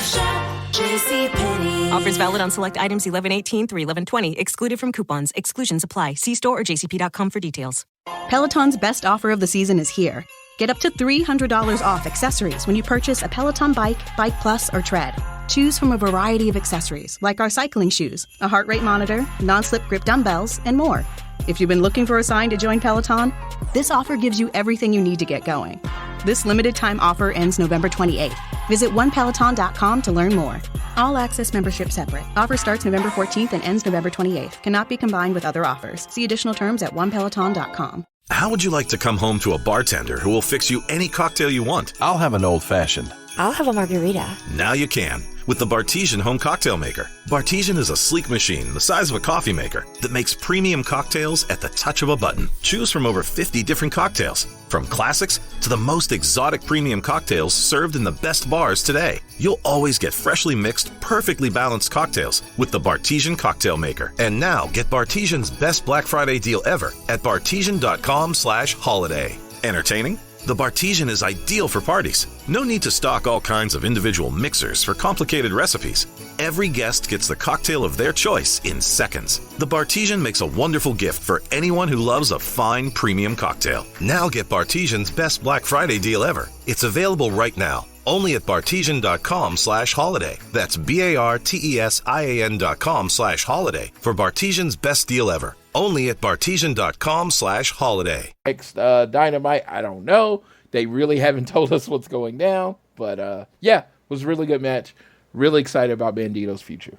JCPenney. Offers valid on select items 11/18 through 11/20. Excluded from coupons. Exclusions apply. See store or jcp.com for details. Peloton's best offer of the season is here. Get up to $300 off accessories when you purchase a Peloton bike, Bike Plus, or Tread. Choose from a variety of accessories like our cycling shoes, a heart rate monitor, non-slip grip dumbbells, and more. If you've been looking for a sign to join Peloton, this offer gives you everything you need to get going. This limited time offer ends November 28th. Visit onepeloton.com to learn more. All access membership separate. Offer starts November 14th and ends November 28th. Cannot be combined with other offers. See additional terms at onepeloton.com. How would you like to come home to a bartender who will fix you any cocktail you want? I'll have an old-fashioned. I'll have a margarita. Now you can with the Bartesian Home Cocktail Maker. Bartesian is a sleek machine the size of a coffee maker that makes premium cocktails at the touch of a button. Choose from over 50 different cocktails, from classics to the most exotic premium cocktails served in the best bars today. You'll always get freshly mixed, perfectly balanced cocktails with the Bartesian Cocktail Maker. And now get Bartesian's best Black Friday deal ever at bartesian.com/holiday. Entertaining? The Bartesian is ideal for parties. No need to stock all kinds of individual mixers for complicated recipes. Every guest gets the cocktail of their choice in seconds. The Bartesian makes a wonderful gift for anyone who loves a fine premium cocktail. Now get Bartesian's best Black Friday deal ever. It's available right now, only at bartesian.com/holiday. That's BARTESIAN.com/holiday for Bartesian's best deal ever. Only at bartesian.com/holiday. Next Dynamite, I don't know. They really haven't told us what's going down. But yeah, it was a really good match. Really excited about Bandito's future.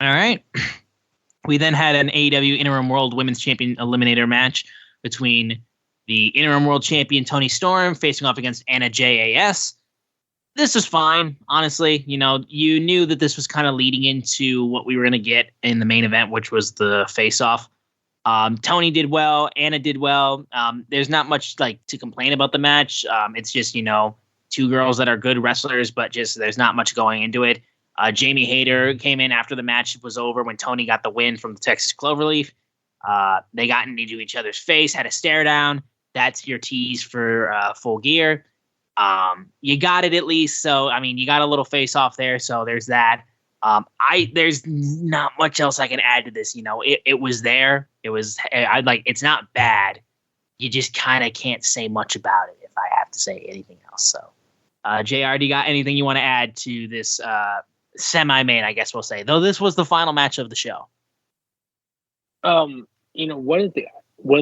All right. We then had an AEW Interim World Women's Champion Eliminator match between the Interim World Champion Toni Storm facing off against Anna JAS. This was fine, honestly. You know, you knew that this was kind of leading into what we were going to get in the main event, which was the face-off. Tony did well. Anna did well. There's not much like to complain about the match. It's just, you know, two girls that are good wrestlers, but just there's not much going into it. Jamie Hayter came in after the match was over when Tony got the win from the Texas Cloverleaf. They got into each other's face, had a stare down. That's your tease for Full Gear. You got it at least. So, I mean, you got a little face off there. So there's that. There's not much else I can add to this. You know, it was there. It's not bad. You just kind of can't say much about it if I have to say anything else. So, JR, do you got anything you want to add to this semi-main, I guess we'll say, though this was the final match of the show? You know, one of the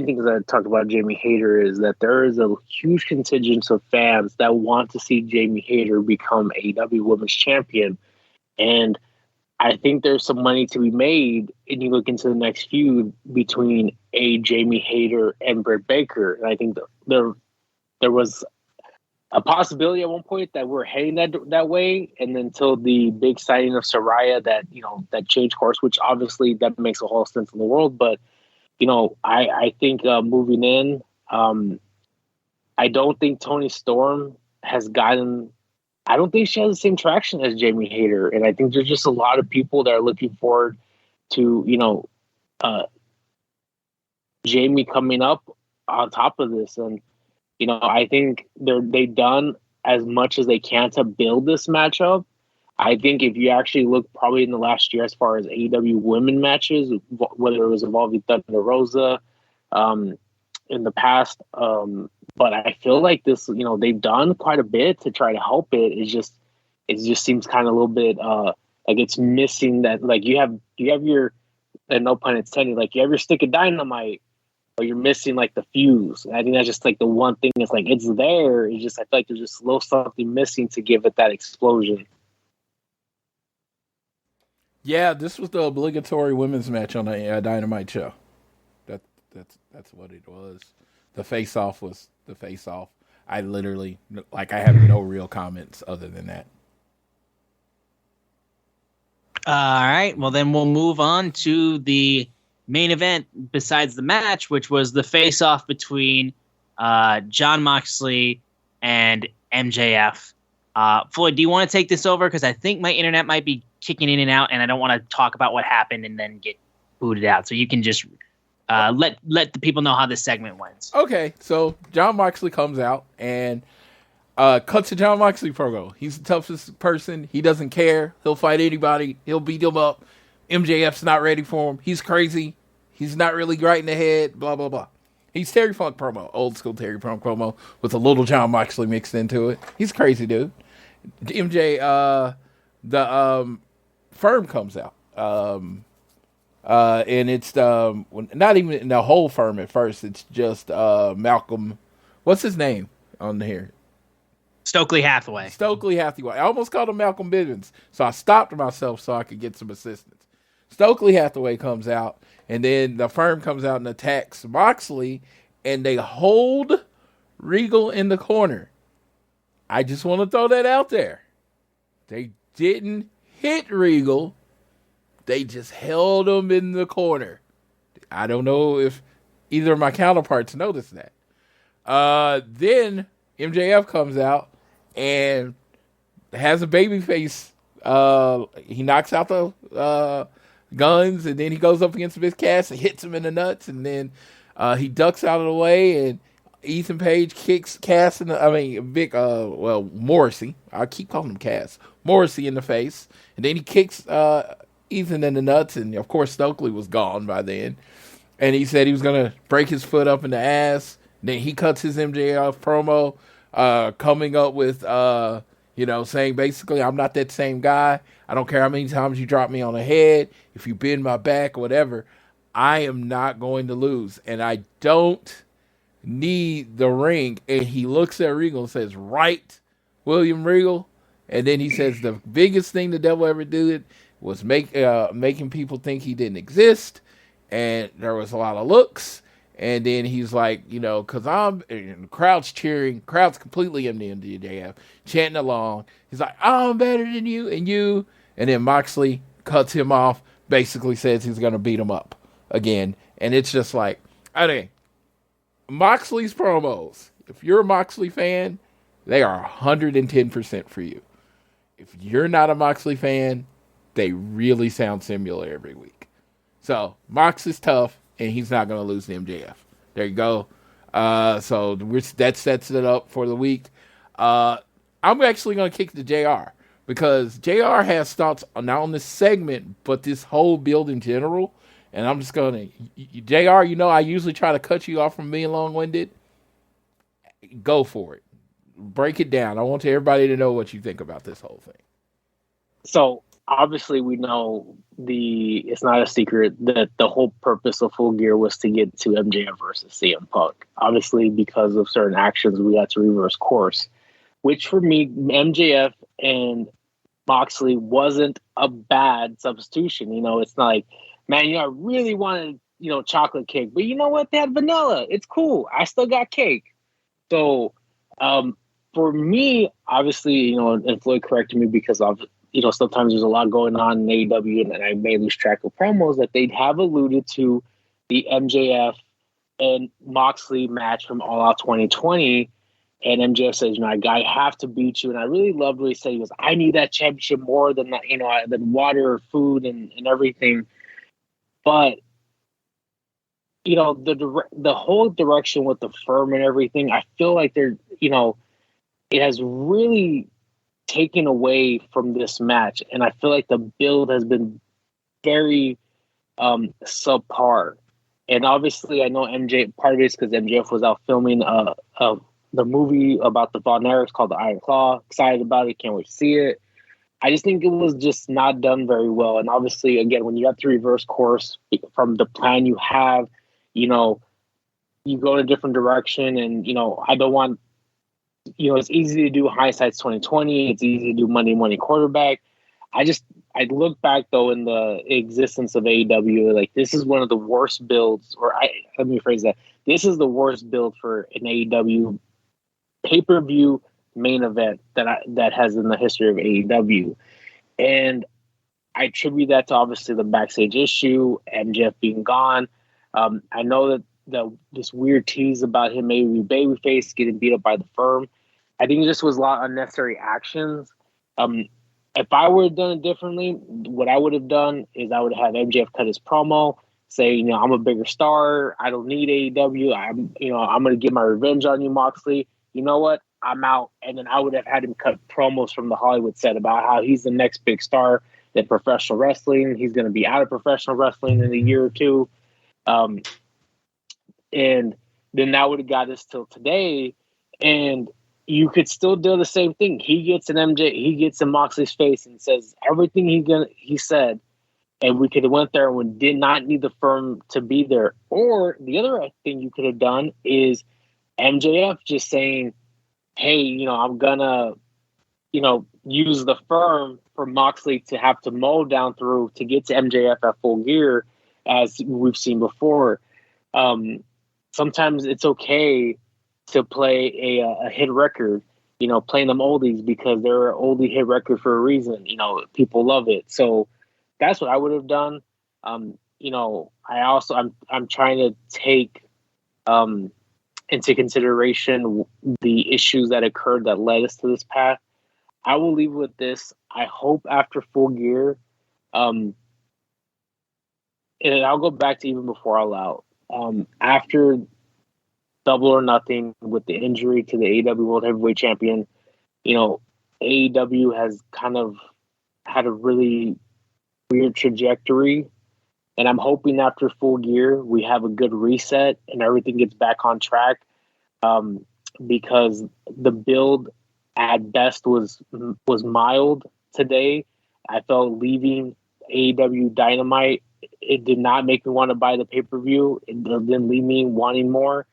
things I talked about Jamie Hayter is that there is a huge contingent of fans that want to see Jamie Hayter become AEW Women's Champion. And I think there's some money to be made, and you look into the next feud between Jamie Hayter and Britt Baker. And I think there was a possibility at one point that we're heading that way. And then until the big signing of Saraya that changed course, which obviously that makes a whole sense in the world. But, you know, I think moving in, I don't think Toni Storm has gotten... I don't think she has the same traction as Jamie Hayter. And I think there's just a lot of people that are looking forward to, you know, Jamie coming up on top of this. And, you know, I think they've done as much as they can to build this matchup. I think if you actually look probably in the last year as far as AEW women matches, whether it was involving Thunder Rosa in the past, but I feel like this, you know, they've done quite a bit to try to help it. It just seems kind of a little bit like it's missing that. Like you have your, and no pun intended, like you have your stick of dynamite, but you're missing like the fuse. And I think that's just like the one thing that's like it's there. It's just I feel like there's just a little something missing to give it that explosion. Yeah, this was the obligatory women's match on the Dynamite show. That's what it was. The face-off was the face-off. I literally, I have no real comments other than that. All right. Well, then we'll move on to the main event besides the match, which was the face-off between Jon Moxley and MJF. Floyd, do you want to take this over? Because I think my internet might be kicking in and out, and I don't want to talk about what happened and then get booted out. So you can just... let the people know how this segment went. Okay, so Jon Moxley comes out and cuts to Jon Moxley promo. He's the toughest person. He doesn't care. He'll fight anybody. He'll beat them up. MJF's not ready for him. He's crazy. He's not really right in the head. Blah, blah, blah. He's Terry Funk promo. Old school Terry Funk promo with a little Jon Moxley mixed into it. He's a crazy dude. MJ, the Firm comes out. And it's not even the whole firm at first. It's just Malcolm. What's his name on here? Stokely Hathaway. I almost called him Malcolm Bivens, so I stopped myself so I could get some assistance. Stokely Hathaway comes out, and then the firm comes out and attacks Moxley, and they hold Regal in the corner. I just want to throw that out there. They didn't hit Regal. They just held him in the corner. I don't know if either of my counterparts noticed that. Then MJF comes out and has a baby face. He knocks out the guns, and then he goes up against Big Cass and hits him in the nuts, and then he ducks out of the way, and Ethan Page kicks Cass Morrissey. I keep calling him Cass. Morrissey in the face, and then he kicks Ethan in the nuts, and of course Stokely was gone by then, and he said he was going to break his foot up in the ass. Then he cuts his MJF promo, coming up with, saying basically, I'm not that same guy. I don't care how many times you drop me on the head. If you bend my back or whatever, I am not going to lose. And I don't need the ring. And he looks at Regal and says, right, William Regal. And then he says the biggest thing the devil ever did was making people think he didn't exist. And there was a lot of looks. And then he's like, because the crowd's cheering, crowd's completely empty in the MJF, chanting along. He's like, I'm better than you and you. And then Moxley cuts him off, basically says he's going to beat him up again. And it's just like, Moxley's promos, if you're a Moxley fan, they are 110% for you. If you're not a Moxley fan, they really sound similar every week. So Mox is tough, and he's not going to lose to MJF. There you go. So that sets it up for the week. I'm actually going to kick to JR, because JR has thoughts not on this segment, but this whole build in general. And I'm just going to, JR, I usually try to cut you off from being long-winded. Go for it. Break it down. I want everybody to know what you think about this whole thing. So obviously we know it's not a secret that the whole purpose of Full Gear was to get to MJF versus CM Punk. Obviously, because of certain actions, we had to reverse course, which for me, MJF and Moxley wasn't a bad substitution. It's not like, man, I really wanted, chocolate cake, but you know what? They had vanilla. It's cool. I still got cake. So, for me, obviously, and Floyd corrected me because of, sometimes there's a lot going on in AEW, and I may lose track of promos, that they'd have alluded to the MJF and Moxley match from All Out 2020. And MJF says, I have to beat you. And I really loved what he said. He goes, I need that championship more than that, than water, food, and everything. But, the whole direction with the firm and everything, I feel like they're, it has really taken away from this match. And I feel like the build has been very subpar. And obviously I know part of it is because MJF was out filming the movie about the Von Erichs called The Iron Claw. Excited about it. Can't wait to see it. I just think it was just not done very well. And obviously, again, when you have to reverse course from the plan you have, you go in a different direction. And, I don't want, it's easy to do hindsight's 2020. It's easy to do money quarterback. I look back though in the existence of AEW, like this is one of the worst builds, let me phrase that. This is the worst build for an AEW pay-per-view main event that has in the history of AEW. And I attribute that to obviously the backstage issue, MJF being gone. I know that this weird tease about him maybe babyface getting beat up by the firm, I think it just was a lot of unnecessary actions. If I would have done it differently, what I would have done is I would have had MJF cut his promo, say, I'm a bigger star. I don't need AEW. I'm going to get my revenge on you, Moxley. You know what? I'm out. And then I would have had him cut promos from the Hollywood set about how he's the next big star in professional wrestling. He's going to be out of professional wrestling in a year or two. And then that would have got us till today. And you could still do the same thing. He gets in Moxley's face and says everything he said and we could have went there and we did not need the firm to be there. Or the other thing you could have done is MJF just saying, hey, I'm gonna, use the firm for Moxley to have to mow down through to get to MJF at Full Gear, as we've seen before. Sometimes it's okay to play a hit record, playing them oldies because they're an oldie hit record for a reason. People love it. So that's what I would have done. I'm trying to take into consideration the issues that occurred that led us to this path. I will leave with this. I hope after Full Gear, and I'll go back to even before All Out. After Double or Nothing with the injury to the AEW World Heavyweight Champion, AEW has kind of had a really weird trajectory. And I'm hoping after Full Gear, we have a good reset and everything gets back on track. Because the build at best was mild today. I felt leaving AEW Dynamite, it did not make me want to buy the pay-per-view. It didn't leave me wanting more.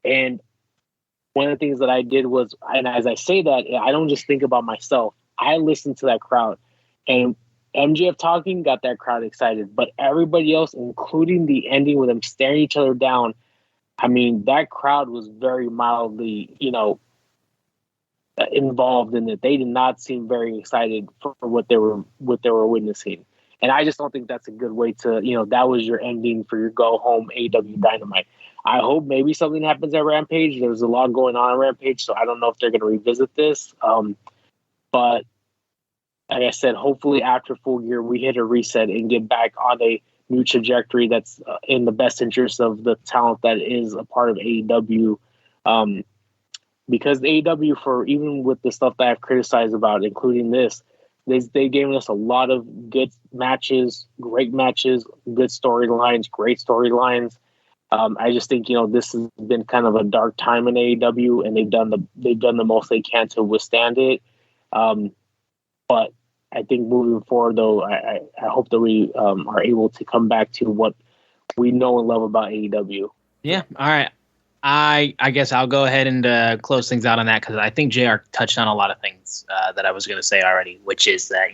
And one of the things that I did was, and as I say that, I don't just think about myself. I listened to that crowd. And MJF talking got that crowd excited. But everybody else, including the ending with them staring each other down, I mean, that crowd was very mildly, involved in it. They did not seem very excited for what they were witnessing. And I just don't think that's a good way to, that was your ending for your go home AEW Dynamite. I hope maybe something happens at Rampage. There's a lot going on at Rampage, so I don't know if they're going to revisit this. But like I said, hopefully after Full Gear, we hit a reset and get back on a new trajectory that's in the best interest of the talent that is a part of AEW. Because AEW, for even with the stuff that I've criticized about, including this, they gave us a lot of good matches, great matches, good storylines, great storylines. I just think this has been kind of a dark time in AEW, and they've done the most they can to withstand it. But I think moving forward, though, I hope that we are able to come back to what we know and love about AEW. Yeah. All right. I guess I'll go ahead and close things out on that because I think JR touched on a lot of things that I was going to say already, which is that,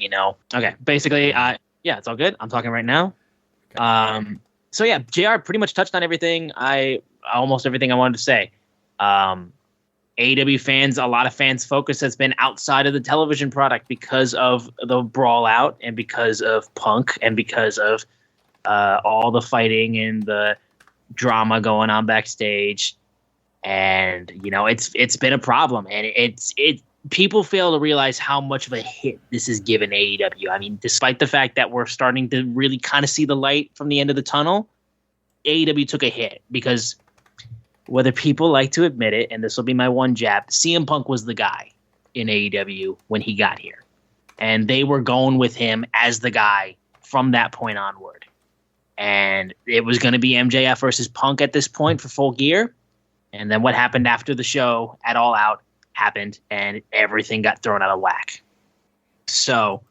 okay, basically, yeah, it's all good. I'm talking right now. Okay. So, yeah, JR pretty much touched on everything. Almost everything I wanted to say. AEW fans, a lot of fans' focus has been outside of the television product because of the brawl out and because of Punk and because of all the fighting and the drama going on backstage. And it's been a problem, and people fail to realize how much of a hit this has given AEW. I mean, despite the fact that we're starting to really kind of see the light from the end of the tunnel, AEW took a hit because whether people like to admit it, and this will be my one jab, CM Punk was the guy in AEW when he got here, and they were going with him as the guy from that point onward. And it was going to be MJF versus Punk at this point for Full Gear. And then what happened after the show at All Out happened, and everything got thrown out of whack. So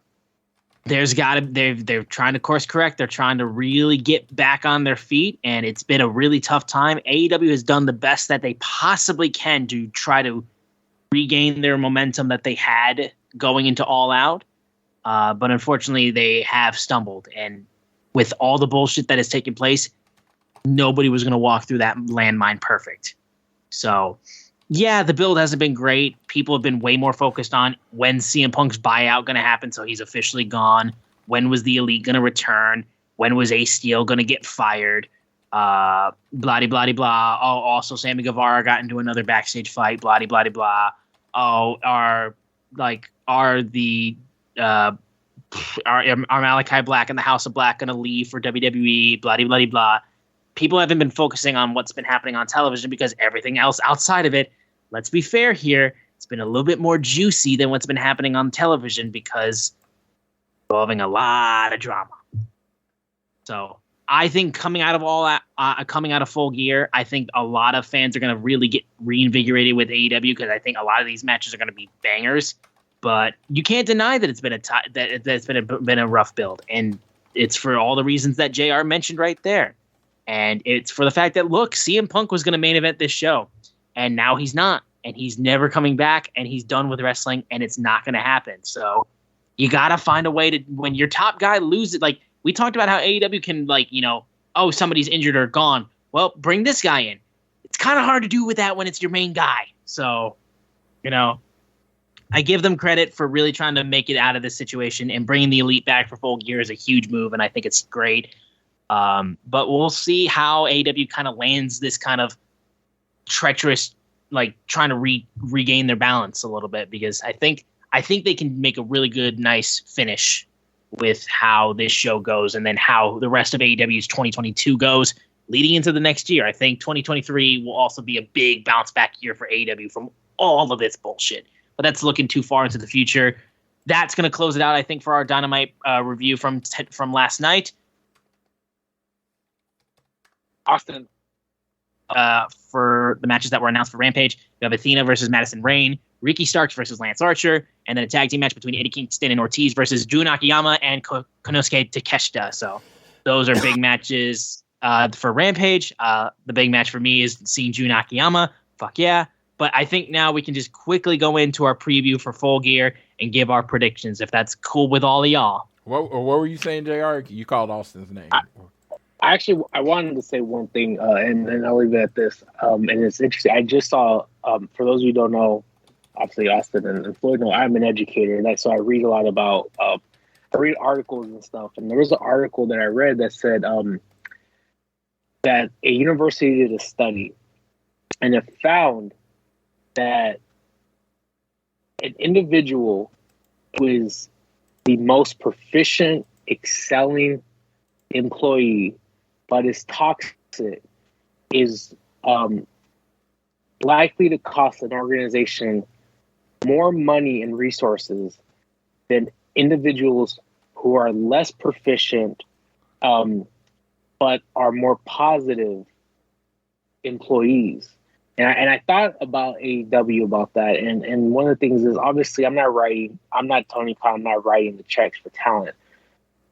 they're trying to course correct. They're trying to really get back on their feet, and it's been a really tough time. AEW has done the best that they possibly can to try to regain their momentum that they had going into All Out. But unfortunately, they have stumbled, and with all the bullshit that has taken place, nobody was going to walk through that landmine perfect. So, yeah, the build hasn't been great. People have been way more focused on when CM Punk's buyout going to happen, so he's officially gone. When was the Elite going to return? When was Ace Steel going to get fired? Blah, blah, blah, blah. Oh, also Sammy Guevara got into another backstage fight. Blah, blah, blah. Oh, are Malachi Black and the House of Black going to leave for WWE? Blah, blah, blah. People haven't been focusing on what's been happening on television because everything else outside of it, let's be fair here, it's been a little bit more juicy than what's been happening on television because involving a lot of drama. So I think coming out of Full Gear, I think a lot of fans are going to really get reinvigorated with AEW because I think a lot of these matches are going to be bangers. But you can't deny that it's been been a rough build, and it's for all the reasons that JR mentioned right there. And it's for the fact that, look, CM Punk was going to main event this show, and now he's not. And he's never coming back, and he's done with wrestling, and it's not going to happen. So you got to find a way to, when your top guy loses, like we talked about how AEW can, like, you know, oh, somebody's injured or gone. Well, bring this guy in. It's kind of hard to do with that when it's your main guy. So, you know, I give them credit for really trying to make it out of this situation, and bringing the Elite back for Full Gear is a huge move, and I think it's great. But we'll see how AEW kind of lands this kind of treacherous, like trying to regain their balance a little bit, because I think they can make a really good, nice finish with how this show goes, and then how the rest of AEW's 2022 goes leading into the next year. I think 2023 will also be a big bounce back year for AEW from all of this bullshit. But that's looking too far into the future. That's going to close it out, I think, for our Dynamite review from last night. Austin. For the matches that were announced for Rampage, we have Athena versus Madison Rayne, Ricky Starks versus Lance Archer, and then a tag team match between Eddie Kingston and Ortiz versus Jun Akiyama and Konosuke Takeshita. So those are big matches for Rampage. The big match for me is seeing Jun Akiyama. Fuck yeah. But I think now we can just quickly go into our preview for Full Gear and give our predictions, if that's cool with all of y'all. What were you saying, JR? You called Austin's name. I wanted to say one thing, and then I'll leave it at this. And it's interesting. I just saw, for those of you who don't know, obviously Austin and Floyd know I'm an educator, and so I read a lot about, I read articles and stuff. And there was an article that I read that said that a university did a study, and it found that an individual who is the most proficient, excelling employee, but is toxic, is likely to cost an organization more money and resources than individuals who are less proficient, but are more positive employees. And I thought about AEW about that. And one of the things is, obviously, I'm not Tony Khan, I'm not writing the checks for talent.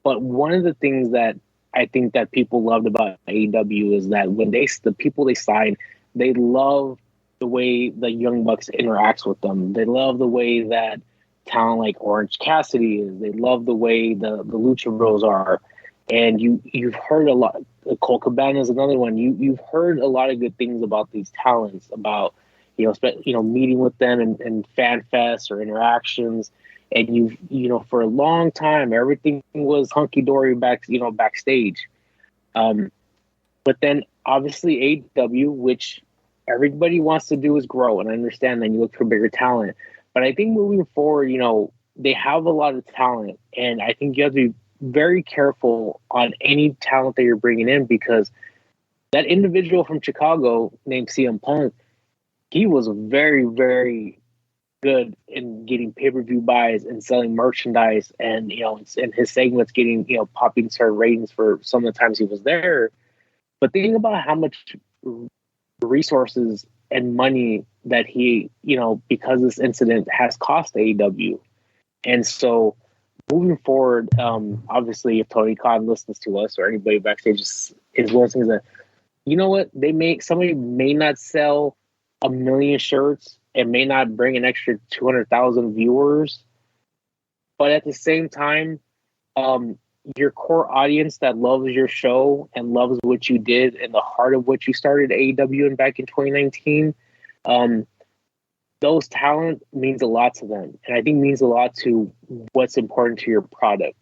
But one of the things that I think that people loved about AEW is that when the people they sign, they love the way the Young Bucks interacts with them. They love the way that talent like Orange Cassidy is. They love the way the Lucha Bros are. And you've heard a lot. Cole Cabana is another one. You've heard a lot of good things about these talents, about meeting with them and fan fests or interactions. And for a long time, everything was hunky dory backstage. But then obviously AEW, which everybody wants to do, is grow, and I understand that you look for bigger talent. But I think moving forward, they have a lot of talent, and I think you have to be very careful on any talent that you're bringing in, because that individual from Chicago named CM Punk, he was very, very good in getting pay-per-view buys and selling merchandise, and and his segments getting popping certain ratings for some of the times he was there. But think about how much resources and money that he, because of this incident, has cost AEW. And so moving forward, obviously, if Tony Khan listens to us or anybody backstage is listening, is that, somebody may not sell 1 million shirts and may not bring an extra 200,000 viewers, but at the same time, your core audience that loves your show and loves what you did and the heart of what you started AEW in back in 2019, those talent means a lot to them. And I think means a lot to what's important to your product.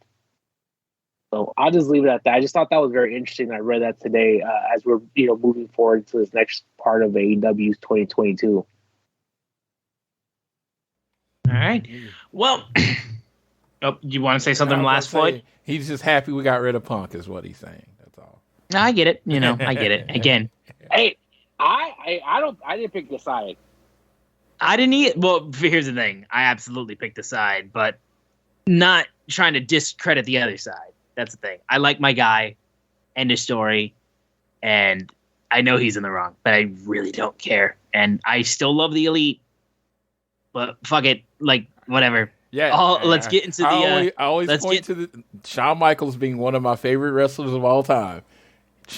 So I'll just leave it at that. I just thought that was very interesting. I read that today as we're moving forward to this next part of AEW's 2022. All right. Well, you want to say something last, Floyd? He's just happy we got rid of Punk, is what he's saying. That's all. I get it. I get it. Again, hey, I didn't pick the side. I didn't eat. Well, here's the thing. I absolutely picked the side, but not trying to discredit the other side. That's the thing. I like my guy. End of story. And I know he's in the wrong, but I really don't care. And I still love the Elite. But fuck it. Like, whatever. Yeah. Let's get into the. I always point to the Shawn Michaels being one of my favorite wrestlers of all time.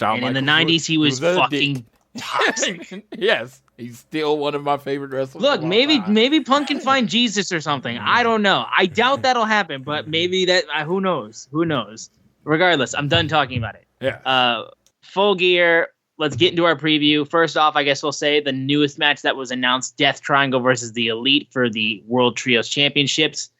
And in the 90s, he was fucking toxic. Yes, he's still one of my favorite wrestlers. Look, of all maybe time. Punk can find Jesus or something. I don't know. I doubt that'll happen, but maybe that. Who knows? Who knows? Regardless, I'm done talking about it. Yeah. Full Gear. Let's get into our preview. First off, I guess we'll say the newest match that was announced: Death Triangle versus the Elite for the World Trios Championships.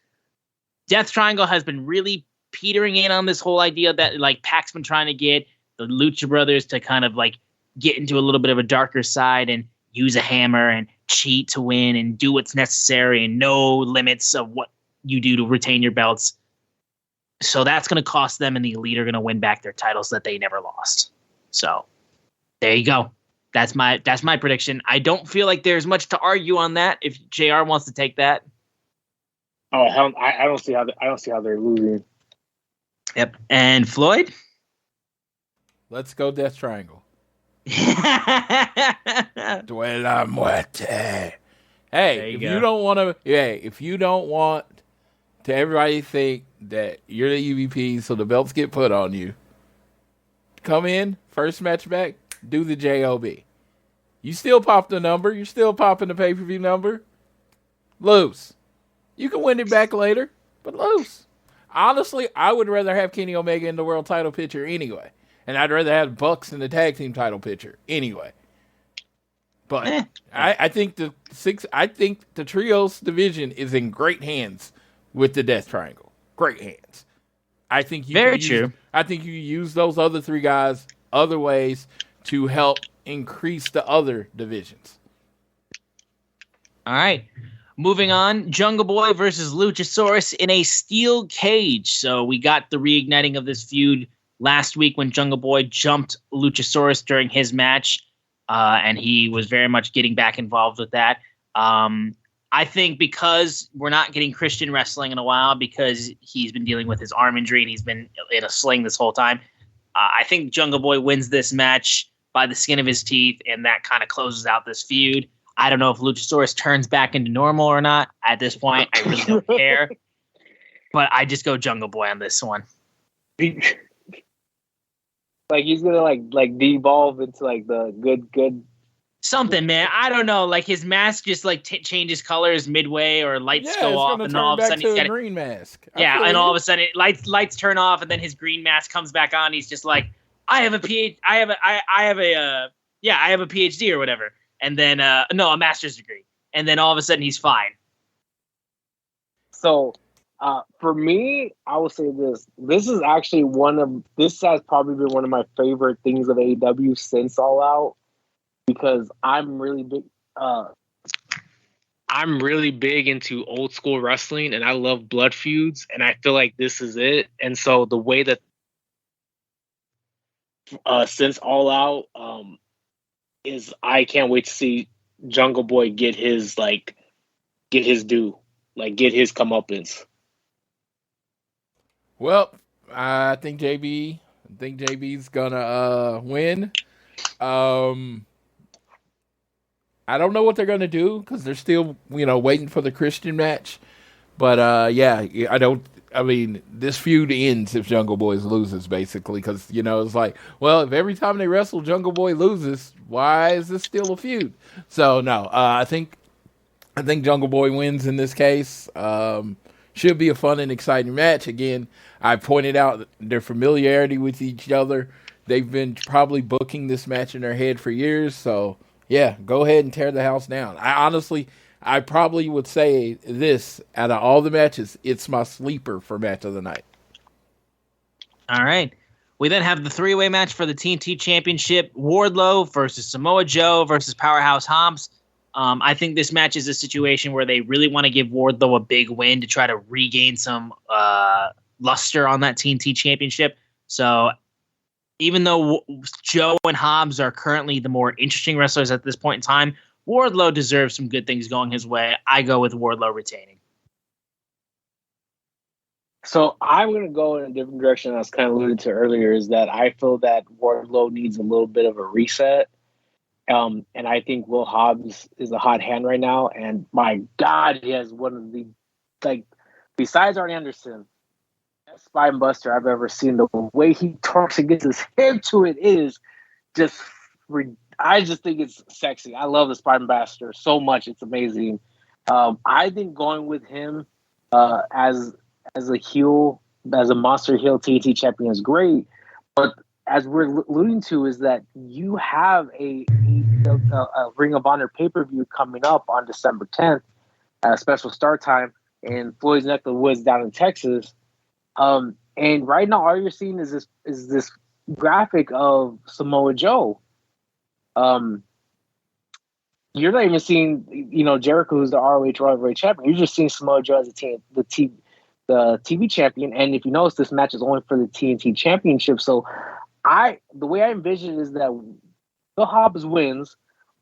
Death Triangle has been really petering in on this whole idea that like Pac's been trying to get the Lucha Brothers to kind of like get into a little bit of a darker side and use a hammer and cheat to win and do what's necessary and no limits of what you do to retain your belts. So that's going to cost them, and the Elite are going to win back their titles that they never lost. So there you go. That's my prediction. I don't feel like there's much to argue on that. If JR wants to take that. Oh hell, I don't see how they're losing. Yep. And Floyd? Let's go Death Triangle. Duela muerte. Hey, if you don't want to everybody think that you're the EVP, so the belts get put on you, come in, first match back, do the JOB. You still pop the number. You're still popping the pay-per-view number. Lose. You can win it back later, but lose. Honestly, I would rather have Kenny Omega in the world title picture anyway. And I'd rather have Bucks in the tag team title picture anyway. But I think the trios division is in great hands with the Death Triangle. Great hands. I think I think you use those other three guys other ways to help increase the other divisions. All right. Moving on, Jungle Boy versus Luchasaurus in a steel cage. So we got the reigniting of this feud last week when Jungle Boy jumped Luchasaurus during his match, and he was very much getting back involved with that. I think because we're not getting Christian wrestling in a while because he's been dealing with his arm injury and he's been in a sling this whole time, I think Jungle Boy wins this match by the skin of his teeth, and that kind of closes out this feud. I don't know if Luchasaurus turns back into normal or not. At this point, I really don't care. But I just go Jungle Boy on this one. Like he's gonna like devolve into like the good something, man. I don't know. Like his mask just like changes colors midway, or lights go off, and all of a sudden he's got a green mask. And all of a sudden lights turn off, and then his green mask comes back on. He's just like, I have a PhD or whatever, and then a master's degree, and then all of a sudden he's fine. So. For me, I will say this. This has probably been one of my favorite things of AEW since All Out, because I'm really big into old school wrestling, and I love blood feuds, and I feel like this is it. And so the way that since All Out is, I can't wait to see Jungle Boy get his due, like get his comeuppance. Well, I think JB's gonna win. I don't know what they're gonna do because they're still, waiting for the Christian match. But this feud ends if Jungle Boy loses, basically, because it's like, well, if every time they wrestle Jungle Boy loses, why is this still a feud? So no, I think Jungle Boy wins in this case. Should be a fun and exciting match. Again, I pointed out their familiarity with each other. They've been probably booking this match in their head for years. So, yeah, go ahead and tear the house down. I probably would say this, out of all the matches, it's my sleeper for match of the night. All right. We then have the three-way match for the TNT Championship. Wardlow versus Samoa Joe versus Powerhouse Hobbs. I think this match is a situation where they really want to give Wardlow a big win to try to regain some luster on that TNT Championship. So even though Joe and Hobbs are currently the more interesting wrestlers at this point in time, Wardlow deserves some good things going his way. I go with Wardlow retaining. So I'm going to go in a different direction. I was kind of alluded to earlier, is that I feel that Wardlow needs a little bit of a reset. And I think Will Hobbs is a hot hand right now. And my God, he has one of the besides Arn Anderson, best spine buster I've ever seen. The way he torques and gets his hip to it is just. I just think it's sexy. I love the spine buster so much. It's amazing. I think going with him as a heel, as a monster heel TNT champion is great. But as we're alluding to, is that you have a Ring of Honor pay-per-view coming up on December 10th at a special start time in Floyd's neck of the woods down in Texas. And right now, all you're seeing is this graphic of Samoa Joe. You're not even seeing, Jericho, who's the ROH Royal Heavyweight Champion. You're just seeing Samoa Joe as the TV champion. And if you notice, this match is only for the TNT Championship. So the way I envision it is that Bill Hobbs wins.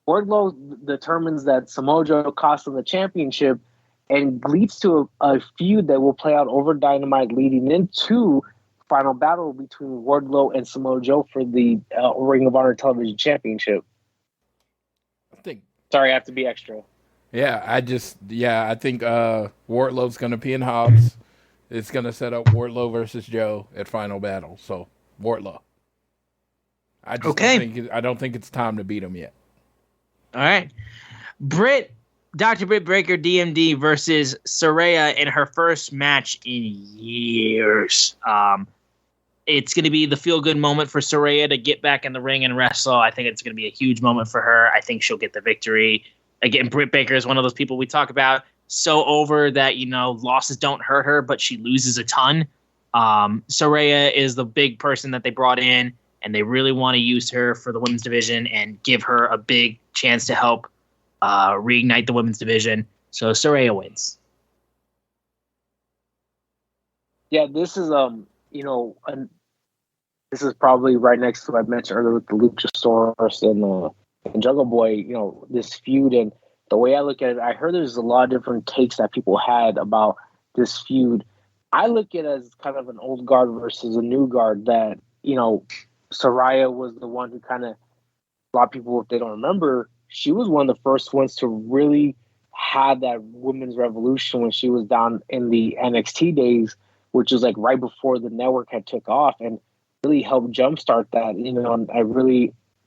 Wardlow determines that Samoa Joe costs him the championship and leads to a feud that will play out over Dynamite, leading into final battle between Wardlow and Samoa Joe for the Ring of Honor Television Championship. Sorry, I have to be extra. Yeah, I think Wardlow's going to pin Hobbs. It's going to set up Wardlow versus Joe at Final Battle. So, Wardlow. I don't think it's time to beat him yet. All right. Dr. Britt Baker, DMD, versus Saraya in her first match in years. It's going to be the feel-good moment for Saraya to get back in the ring and wrestle. I think it's going to be a huge moment for her. I think she'll get the victory. Again, Britt Baker is one of those people we talk about, so over that, losses don't hurt her, but she loses a ton. Saraya is the big person that they brought in, and they really want to use her for the women's division and give her a big chance to help reignite the women's division. So Saraya wins. Yeah, this is this is probably right next to what I mentioned earlier with the Luchasaurus and Jungle Boy, this feud. And the way I look at it, I heard there's a lot of different takes that people had about this feud. I look at it as kind of an old guard versus a new guard that, Saraya was the one who kind of, a lot of people, if they don't remember, she was one of the first ones to really have that women's revolution when she was down in the NXT days, which was like right before the network had took off, and really helped jumpstart that. And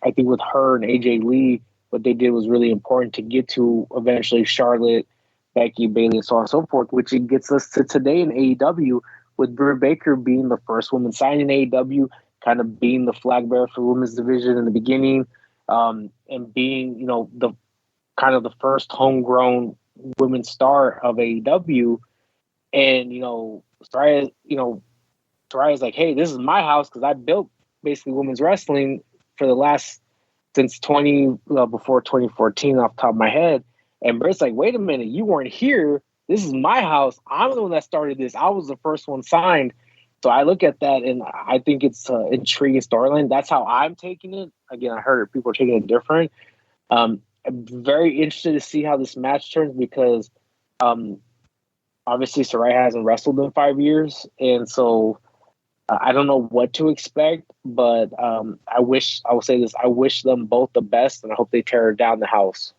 I think with her and AJ Lee, what they did was really important to get to eventually Charlotte, Becky, Bayley, and so on and so forth, which it gets us to today in AEW, with Britt Baker being the first woman signed in AEW, kind of being the flag bearer for the women's division in the beginning, and being, the kind of the first homegrown women's star of AEW. And, Saraya's like, hey, this is my house because I built basically women's wrestling for the last since before 2014 off the top of my head. And Britt's like, wait a minute, you weren't here. This is my house. I'm the one that started this. I was the first one signed. So I look at that and I think it's an intriguing storyline. That's how I'm taking it. Again, I heard people are taking it different. I'm very interested to see how this match turns because obviously Saraya hasn't wrestled in 5 years. And so I don't know what to expect, but I will say this, I wish them both the best and I hope they tear down the house.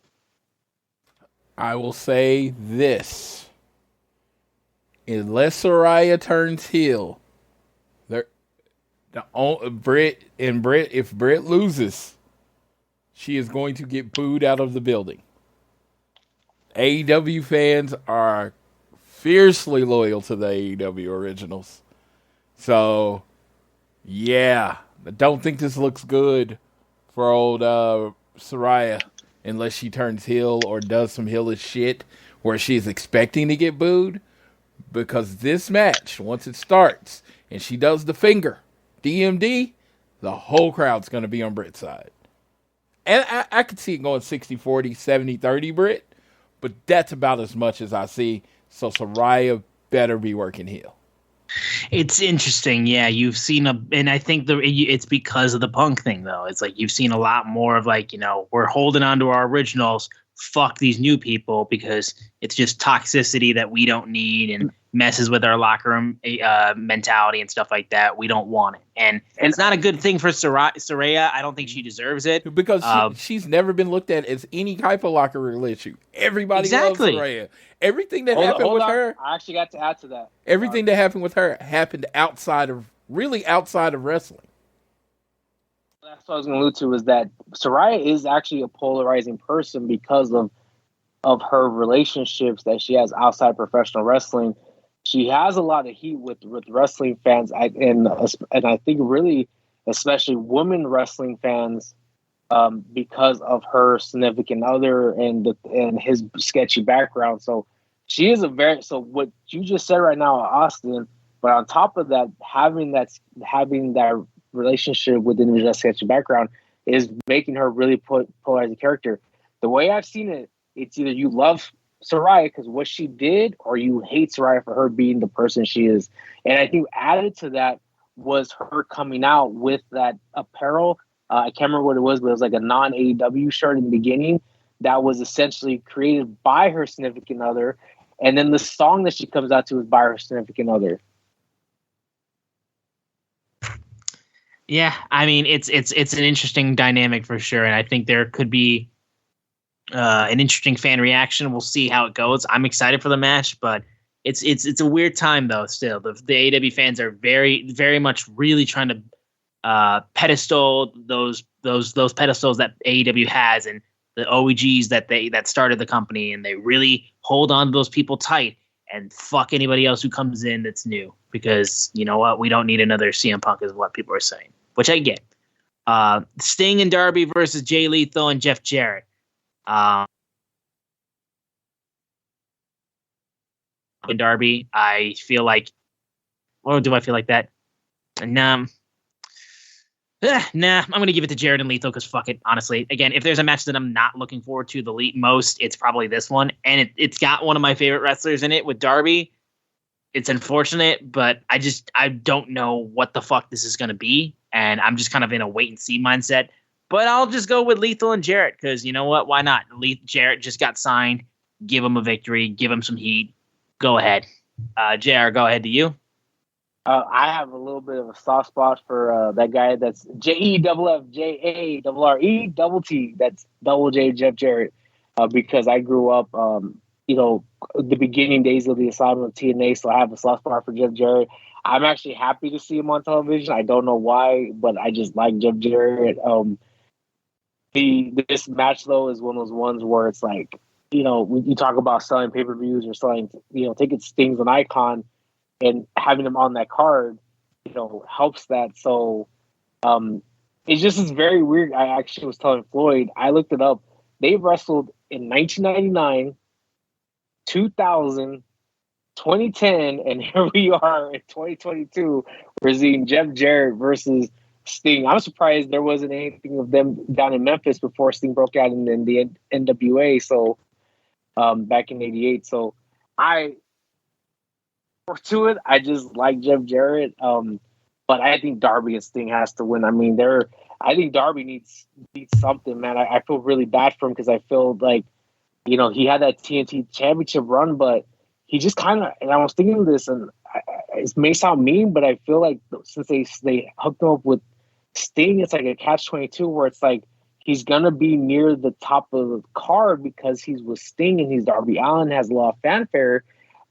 I will say this. Unless Saraya turns heel, if Britt loses, she is going to get booed out of the building. AEW fans are fiercely loyal to the AEW originals. So, yeah, I don't think this looks good for old Saraya unless she turns heel or does some heelish shit where she's expecting to get booed. Because this match, once it starts and she does the finger, DMD, the whole crowd's going to be on Britt's side. And I could see it going 60-40, 70-30 Britt, but that's about as much as I see. So Saraya better be working heel. It's interesting. Yeah, you've seen and I think it's because of the Punk thing, though. It's like you've seen a lot more of we're holding on to our originals fuck these new people because it's just toxicity that we don't need and messes with our locker room mentality and stuff like that. We don't want it. And it's not a good thing for Saraya. I don't think she deserves it. Because she's never been looked at as any type of locker room issue. Everybody loves Saraya. Everything that happened with her. I actually got to add to that. Everything that happened with her happened outside of wrestling. That's what I was going to allude to, is that Saraya is actually a polarizing person because of her relationships that she has outside professional wrestling. She has a lot of heat with wrestling fans, and I think really, especially women wrestling fans, because of her significant other and his sketchy background. So she is so what you just said right now, Austin. But on top of that, having that relationship with the individual sketchy background is making her really polarizing character. The way I've seen it, it's either you love Saraya because what she did, or you hate Saraya for her being the person she is. And I think added to that was her coming out with that apparel. I can't remember what it was, but it was like a non-AEW shirt in the beginning that was essentially created by her significant other. And then the song that she comes out to is by her significant other. Yeah, I mean, it's an interesting dynamic for sure, and I think there could be an interesting fan reaction. We'll see how it goes. I'm excited for the match, but it's a weird time though. Still, the AEW fans are very, very much really trying to pedestal those pedestals that AEW has and the OEGs that started the company, and they really hold on to those people tight and fuck anybody else who comes in that's new, because you know what, we don't need another CM Punk is what people are saying, which I get. Sting and Darby versus Jay Lethal and Jeff Jarrett. And Darby, I feel like, or do I feel like that? Nah, I'm going to give it to Jarrett and Lethal because fuck it, honestly. Again, if there's a match that I'm not looking forward to the most, it's probably this one. And it's got one of my favorite wrestlers in it with Darby. It's unfortunate, but I don't know what the fuck this is going to be. And I'm just kind of in a wait and see mindset. But I'll just go with Lethal and Jarrett because you know what? Why not? Jarrett just got signed. Give him a victory. Give him some heat. Go ahead. JR, go ahead to you. I have a little bit of a soft spot for that guy that's JEFFJARRET. That's Double J, Jeff Jarrett, because I grew up, the beginning days of the assignment of TNA, so I have a soft spot for Jeff Jarrett. I'm actually happy to see him on television. I don't know why, but I just like Jeff Jarrett. This match, though, is one of those ones where it's like, when you talk about selling pay-per-views or selling, tickets, Sting's an icon, and having him on that card, helps that. So it just is very weird. I actually was telling Floyd, I looked it up. They wrestled in 1999, 2000, 2010, and here we are in 2022. We're seeing Jeff Jarrett versus Sting. I'm surprised there wasn't anything of them down in Memphis before Sting broke out in the NWA. So back in '88. So I just like Jeff Jarrett. But I think Darby and Sting has to win. I mean, I think Darby needs something, man. I feel really bad for him because I feel like, he had that TNT championship run, but he just kind of, and I was thinking of this, and it may sound mean, but I feel like since they hooked him up with Sting, it's like a catch-22 where it's like he's going to be near the top of the card because he's with Sting and he's Darby Allin, has a lot of fanfare,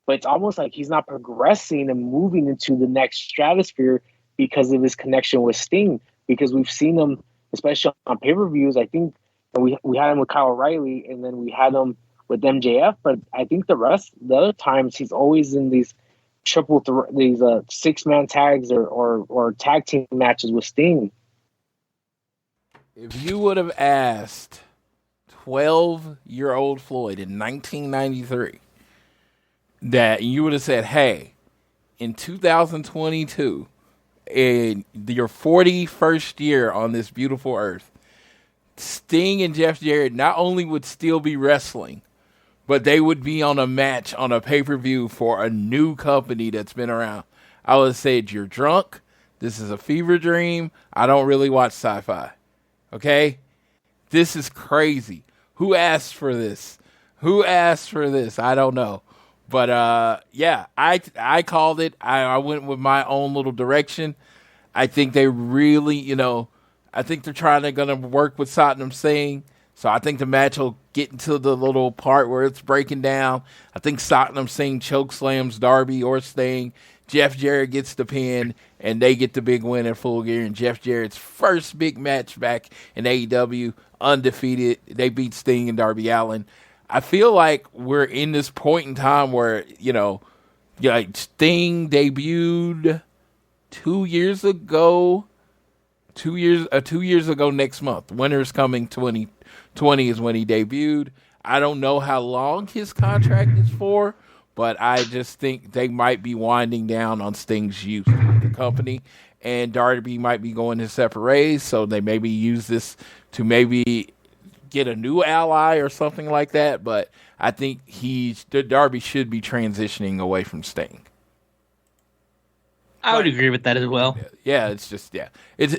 but it's almost like he's not progressing and moving into the next stratosphere because of his connection with Sting, because we've seen him, especially on pay-per-views. I think we had him with Kyle O'Reilly, and then we had him with MJF, but I think the other times he's always in these these 6-man tags or tag team matches with Sting. If you would have asked 12-year-old Floyd in 1993 that you would have said, hey, in 2022, in your 41st year on this beautiful earth, Sting and Jeff Jarrett not only would still be wrestling, but they would be on a match on a pay-per-view for a new company that's been around, I would have said, you're drunk. This is a fever dream. I don't really watch sci-fi. Okay? This is crazy. Who asked for this? I don't know. But, I called it. I went with my own little direction. I think they really, I think they're going to work with Satnam Singh. So I think the match will get into the little part where it's breaking down. I think Satnam Singh chokeslams Darby or Sting. Jeff Jarrett gets the pin, and they get the big win at Full Gear. And Jeff Jarrett's first big match back in AEW, undefeated. They beat Sting and Darby Allin. I feel like we're in this point in time where, Sting debuted 2 years ago. 2 years ago next month. Winter's Coming 2020 is when he debuted. I don't know how long his contract is for, but I just think they might be winding down on Sting's use with the company. And Darby might be going his separate ways, so they maybe use this to maybe get a new ally or something like that, but I think Darby should be transitioning away from Sting. I would agree with that as well. Yeah, it's just it's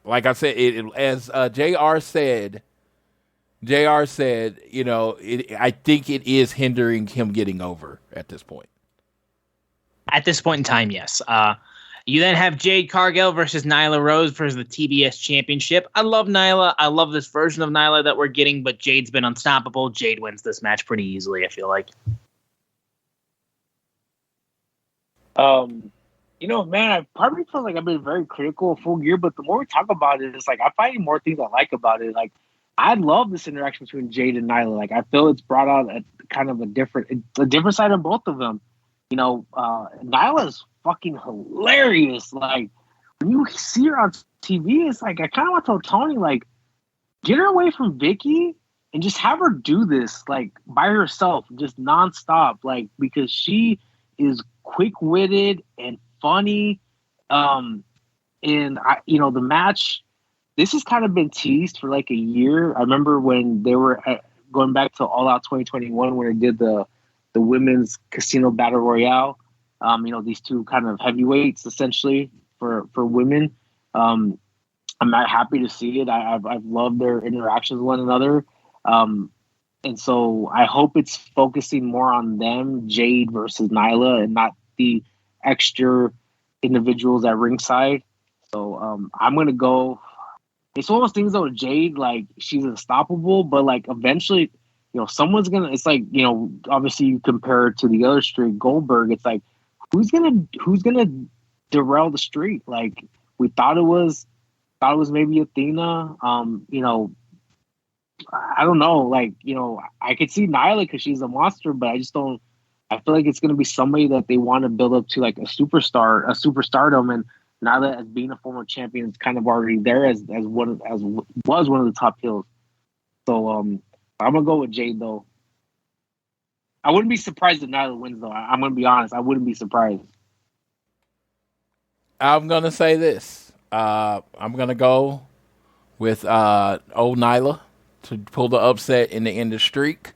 like I said. As JR said. I think it is hindering him getting over at this point. At this point in time, yes. You then have Jade Cargill versus Nyla Rose versus the TBS Championship. I love Nyla. I love this version of Nyla that we're getting, but Jade's been unstoppable. Jade wins this match pretty easily, I feel like. Man, I probably feel like I've been very critical of Full Gear, but the more we talk about it, it's like I find more things I like about it. Like, I love this interaction between Jade and Nyla. Like, I feel it's brought out a kind of a different side of both of them. Nyla's fucking hilarious. Like, when you see her on TV, it's like I kind of want to tell Tony, like, get her away from Vicky and just have her do this, like, by herself, just nonstop, like, because she is quick-witted and funny. The match, this has kind of been teased for like a year. I remember when they were going back to All Out 2021 when they did the women's casino battle royale. These two kind of heavyweights essentially for women. I'm not happy to see it. I've loved their interactions with one another. And so I hope it's focusing more on them, Jade versus Nyla, and not the extra individuals at ringside. So I'm going to go. It's one of those things though, Jade, like, she's unstoppable, but like eventually, someone's going to, it's like, obviously you compare her to the other streak, Goldberg. It's like, who's going to derail the streak? Like, we thought it was maybe Athena. I don't know. Like, I could see Nyla because she's a monster, but I feel like it's going to be somebody that they want to build up to like a superstardom, and Nyla, as being a former champion, is kind of already there as one of the top heels. So I'm gonna go with Jade though. I wouldn't be surprised if Nyla wins though. I'm gonna be honest. I wouldn't be surprised. I'm gonna say this. I'm gonna go with old Nyla to pull the upset in the end of streak.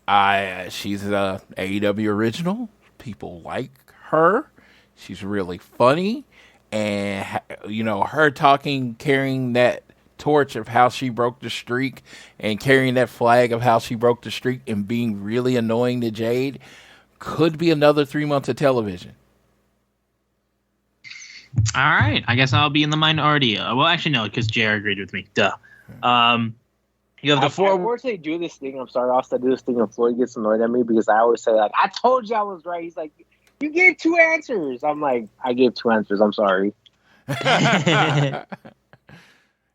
She's a AEW original. People like her. She's really funny. And, her carrying that torch of how she broke the streak and carrying that flag of how she broke the streak and being really annoying to Jade could be another 3 months of television. All right. I guess I'll be in the minority. Well, actually, no, because JR agreed with me. Duh. You have the four. Before they do this thing, I'm sorry, Austin, do this thing, and Floyd gets annoyed at me because I always say, like, I told you I was right. He's like, you gave two answers. I'm like, I gave two answers. I'm sorry.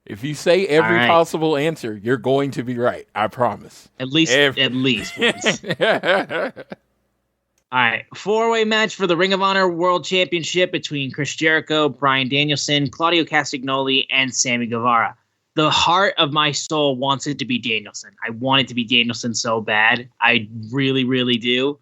If you say every possible answer, you're going to be right. I promise. At least once. All right. 4-way match for the Ring of Honor World Championship between Chris Jericho, Bryan Danielson, Claudio Castagnoli, and Sammy Guevara. The heart of my soul wants it to be Danielson. I want it to be Danielson so bad. I really, really do.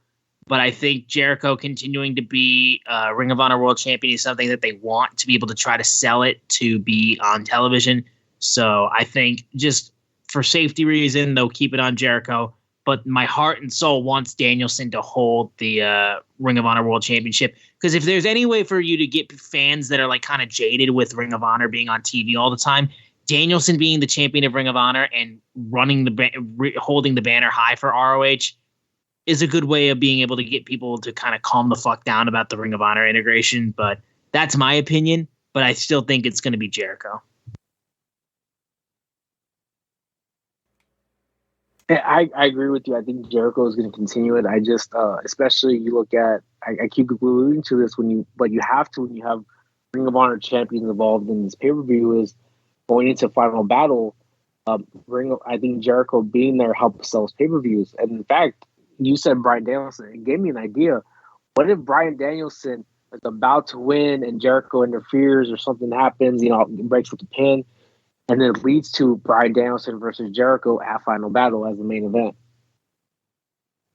But I think Jericho continuing to be Ring of Honor World Champion is something that they want to be able to try to sell it to be on television. So I think just for safety reason, they'll keep it on Jericho. But my heart and soul wants Danielson to hold the Ring of Honor World Championship. Because if there's any way for you to get fans that are like kind of jaded with Ring of Honor being on TV all the time, Danielson being the champion of Ring of Honor and running holding the banner high for ROH is a good way of being able to get people to kind of calm the fuck down about the Ring of Honor integration. But that's my opinion. But I still think it's going to be Jericho. I agree with you. I think Jericho is going to continue it. I just, especially you look at, I keep alluding to this when you have Ring of Honor champions involved in this pay-per-view is going into Final Battle. I think Jericho being there helps sell pay-per-views. And in fact, you said Bryan Danielson. It gave me an idea. What if Bryan Danielson is about to win and Jericho interferes or something happens, breaks with the pin, and then it leads to Bryan Danielson versus Jericho at Final Battle as the main event?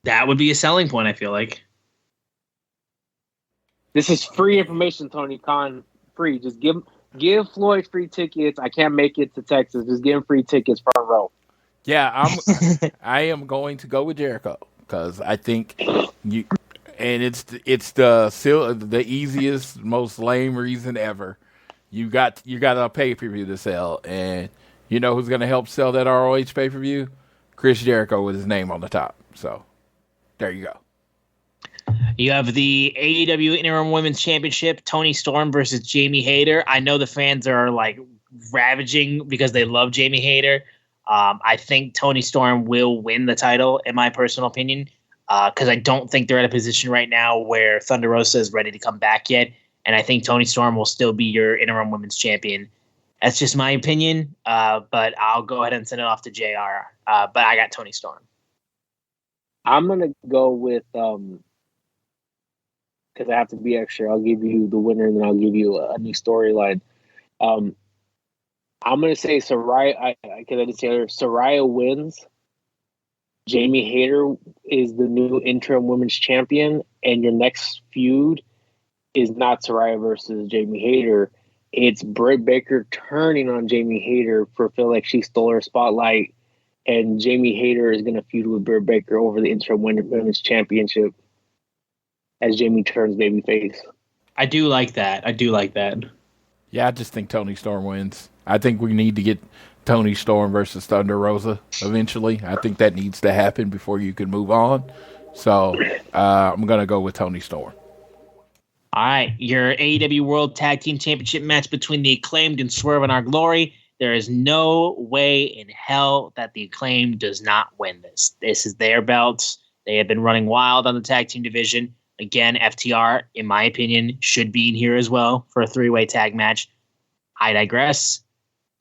That would be a selling point, I feel like. This is free information, Tony Khan. Free. Just give Floyd free tickets. I can't make it to Texas. Just give him free tickets front row. Yeah, I am going to go with Jericho because I think you, and it's the easiest, most lame reason ever. You got a pay-per-view to sell, and you know who's going to help sell that ROH pay-per-view? Chris Jericho with his name on the top. So there you go. You have the AEW Interim Women's Championship, Toni Storm versus Jamie Hayter. I know the fans are like ravaging because they love Jamie Hayter. I think Toni Storm will win the title, in my personal opinion, because I don't think they're at a position right now where Thunder Rosa is ready to come back yet. And I think Toni Storm will still be your interim women's champion. That's just my opinion, but I'll go ahead and send it off to JR. But I got Toni Storm. I'm going to go with, because I have to be extra, I'll give you the winner and then I'll give you a new storyline. I'm going to say Saraya, because I didn't say earlier, Saraya wins. Jamie Hayter is the new interim women's champion, and your next feud is not Saraya versus Jamie Hayter. It's Britt Baker turning on Jamie Hayter for feel like she stole her spotlight, and Jamie Hayter is going to feud with Britt Baker over the interim women's championship as Jamie turns babyface. I do like that. Yeah, I just think Toni Storm wins. I think we need to get Toni Storm versus Thunder Rosa eventually. I think that needs to happen before you can move on. So I'm going to go with Toni Storm. All right, your AEW World Tag Team Championship match between the Acclaimed and Swerve in Our Glory. There is no way in hell that the Acclaimed does not win this. This is their belts. They have been running wild on the tag team division. Again, FTR, in my opinion, should be in here as well for a three-way tag match. I digress.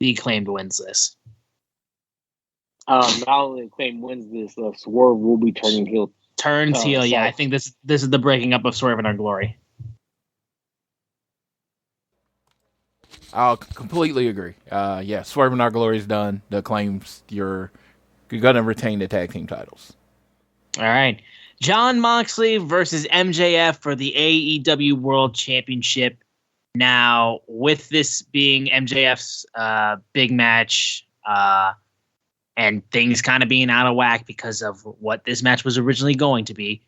The Acclaimed wins this. Not only Acclaimed wins this, Swerve will be turning heel. Turns heel, yeah. I think this is the breaking up of Swerve in Our Glory. I'll completely agree. Yeah, Swerve in Our Glory is done. The Acclaim's you're going to retain the tag team titles. All right. Jon Moxley versus MJF for the AEW World Championship. Now, with this being MJF's big match and things kind of being out of whack because of what this match was originally going to be,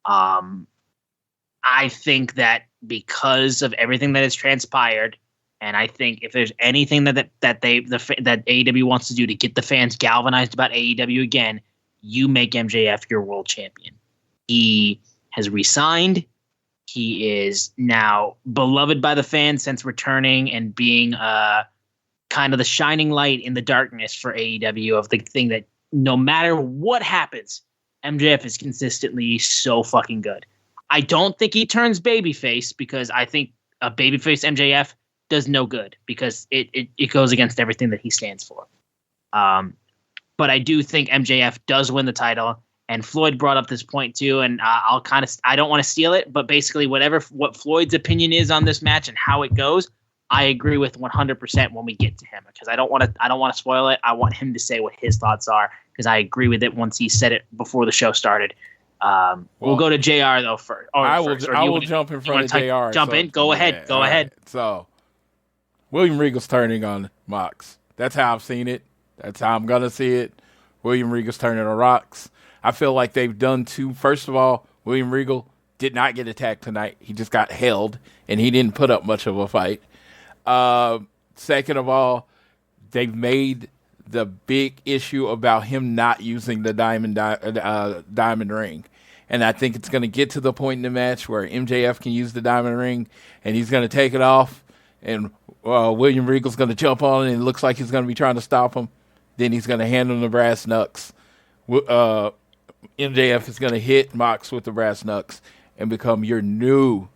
I think that because of everything that has transpired, and I think if there's anything that AEW wants to do to get the fans galvanized about AEW again, you make MJF your world champion. He has resigned. He is now beloved by the fans since returning and being kind of the shining light in the darkness for AEW of the thing that no matter what happens, MJF is consistently so fucking good. I don't think he turns babyface because I think a babyface MJF does no good because it goes against everything that he stands for. But I do think MJF does win the title. And Floyd brought up this point too, and I don't want to steal it, but basically what Floyd's opinion is on this match and how it goes, I agree with 100% when we get to him because I don't want to spoil it. I want him to say what his thoughts are because I agree with it once he said it before the show started. We'll go to JR though first. I will jump in front of JR. Jump in. Go ahead. Go ahead. Right. So William Regal's turning on Mox. That's how I've seen it. That's how I'm gonna see it. William Regal's turning on Rox. I feel like they've done two. First of all, William Regal did not get attacked tonight. He just got held, and he didn't put up much of a fight. Second of all, they've made the big issue about him not using the diamond ring. And I think it's going to get to the point in the match where MJF can use the diamond ring, and he's going to take it off, and William Regal's going to jump on it, and it looks like he's going to be trying to stop him. Then he's going to hand him the brass knucks. MJF is going to hit Mox with the brass knucks and become your new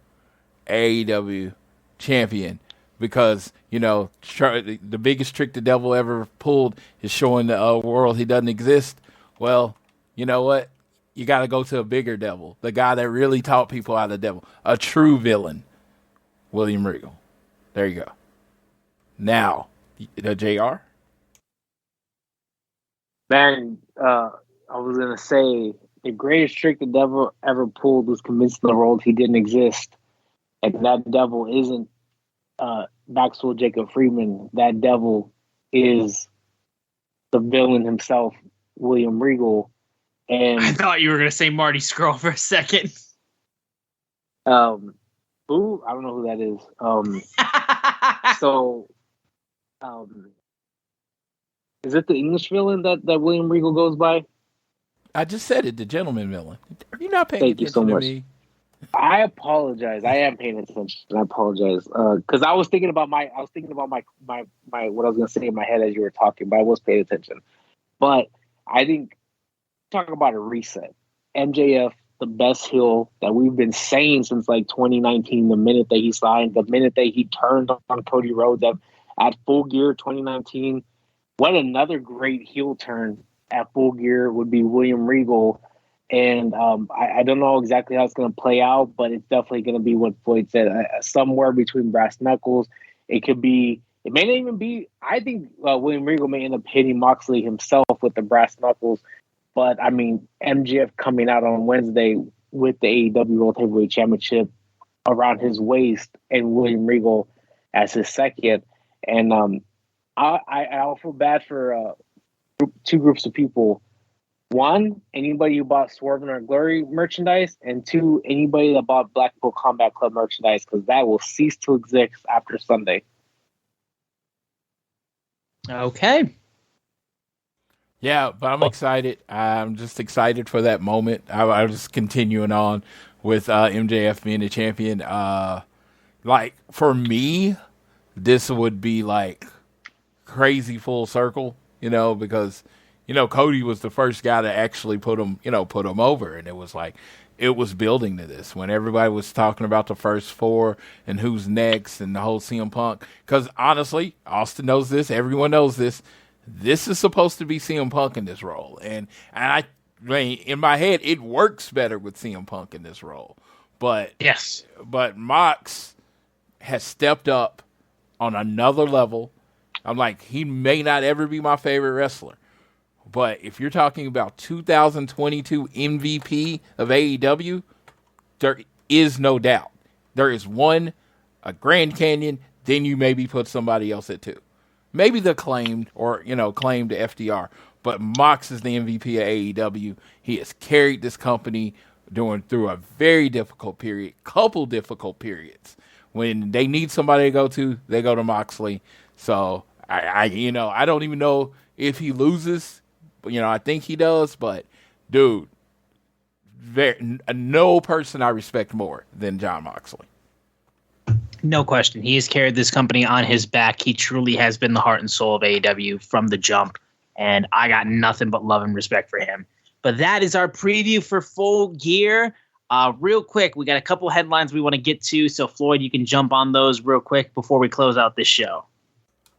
AEW champion. Because, the biggest trick the devil ever pulled is showing the world he doesn't exist. Well, you know what? You got to go to a bigger devil. The guy that really taught people how to devil. A true villain. William Regal. There you go. Now, the JR? Man, I was going to say, the greatest trick the devil ever pulled was convincing the world he didn't exist. And that devil isn't Maxwell Jacob Friedman. That devil is the villain himself, William Regal. And I thought you were going to say Marty Scurll for a second. Who? I don't know who that is. Is it the English villain that William Regal goes by? I just said it, the gentleman villain. Are you not paying Thank attention you so to much. me? I apologize. I am paying attention. I apologize because I was thinking about my what I was going to say in my head as you were talking, but I was paying attention. But I think talk about a reset. MJF, the best heel that we've been saying since like 2019. The minute that he signed, the minute that he turned on Cody Rhodes at Full Gear 2019. What another great heel turn at Full Gear would be William Regal. And I don't know exactly how it's going to play out, but it's definitely going to be what Floyd said, somewhere between brass knuckles. It may not even be, I think William Regal may end up hitting Moxley himself with the brass knuckles. But, I mean, MJF coming out on Wednesday with the AEW World Heavyweight Championship around his waist and William Regal as his second. And I feel bad for two groups of people. One, anybody who bought Swerve in Our Glory merchandise, and two, anybody that bought Blackpool Combat Club merchandise, because that will cease to exist after Sunday. Okay. Yeah, but I'm excited. I'm just excited for that moment. I'm just continuing on with MJF being the champion. Like, for me, this would be like crazy full circle, because Cody was the first guy to actually put him over, and it was like it was building to this when everybody was talking about the first four and who's next and the whole CM Punk. Because honestly, Austin knows this, everyone knows this. This is supposed to be CM Punk in this role, and I mean, in my head, it works better with CM Punk in this role. But yes, but Mox has stepped up on another level. I'm like, he may not ever be my favorite wrestler, but if you're talking about 2022 MVP of AEW, there is no doubt. There is one, a Grand Canyon, then you maybe put somebody else at two. Maybe the claimed or, claimed FDR, but Mox is the MVP of AEW. He has carried this company through a very difficult period, couple difficult periods. When they need somebody to go to, they go to Moxley. So I don't even know if he loses. I think he does, but dude, no person I respect more than Jon Moxley. No question. He has carried this company on his back. He truly has been the heart and soul of AEW from the jump, and I got nothing but love and respect for him. But that is our preview for Full Gear. Real quick, we got a couple headlines we want to get to, so Floyd, you can jump on those real quick before we close out this show.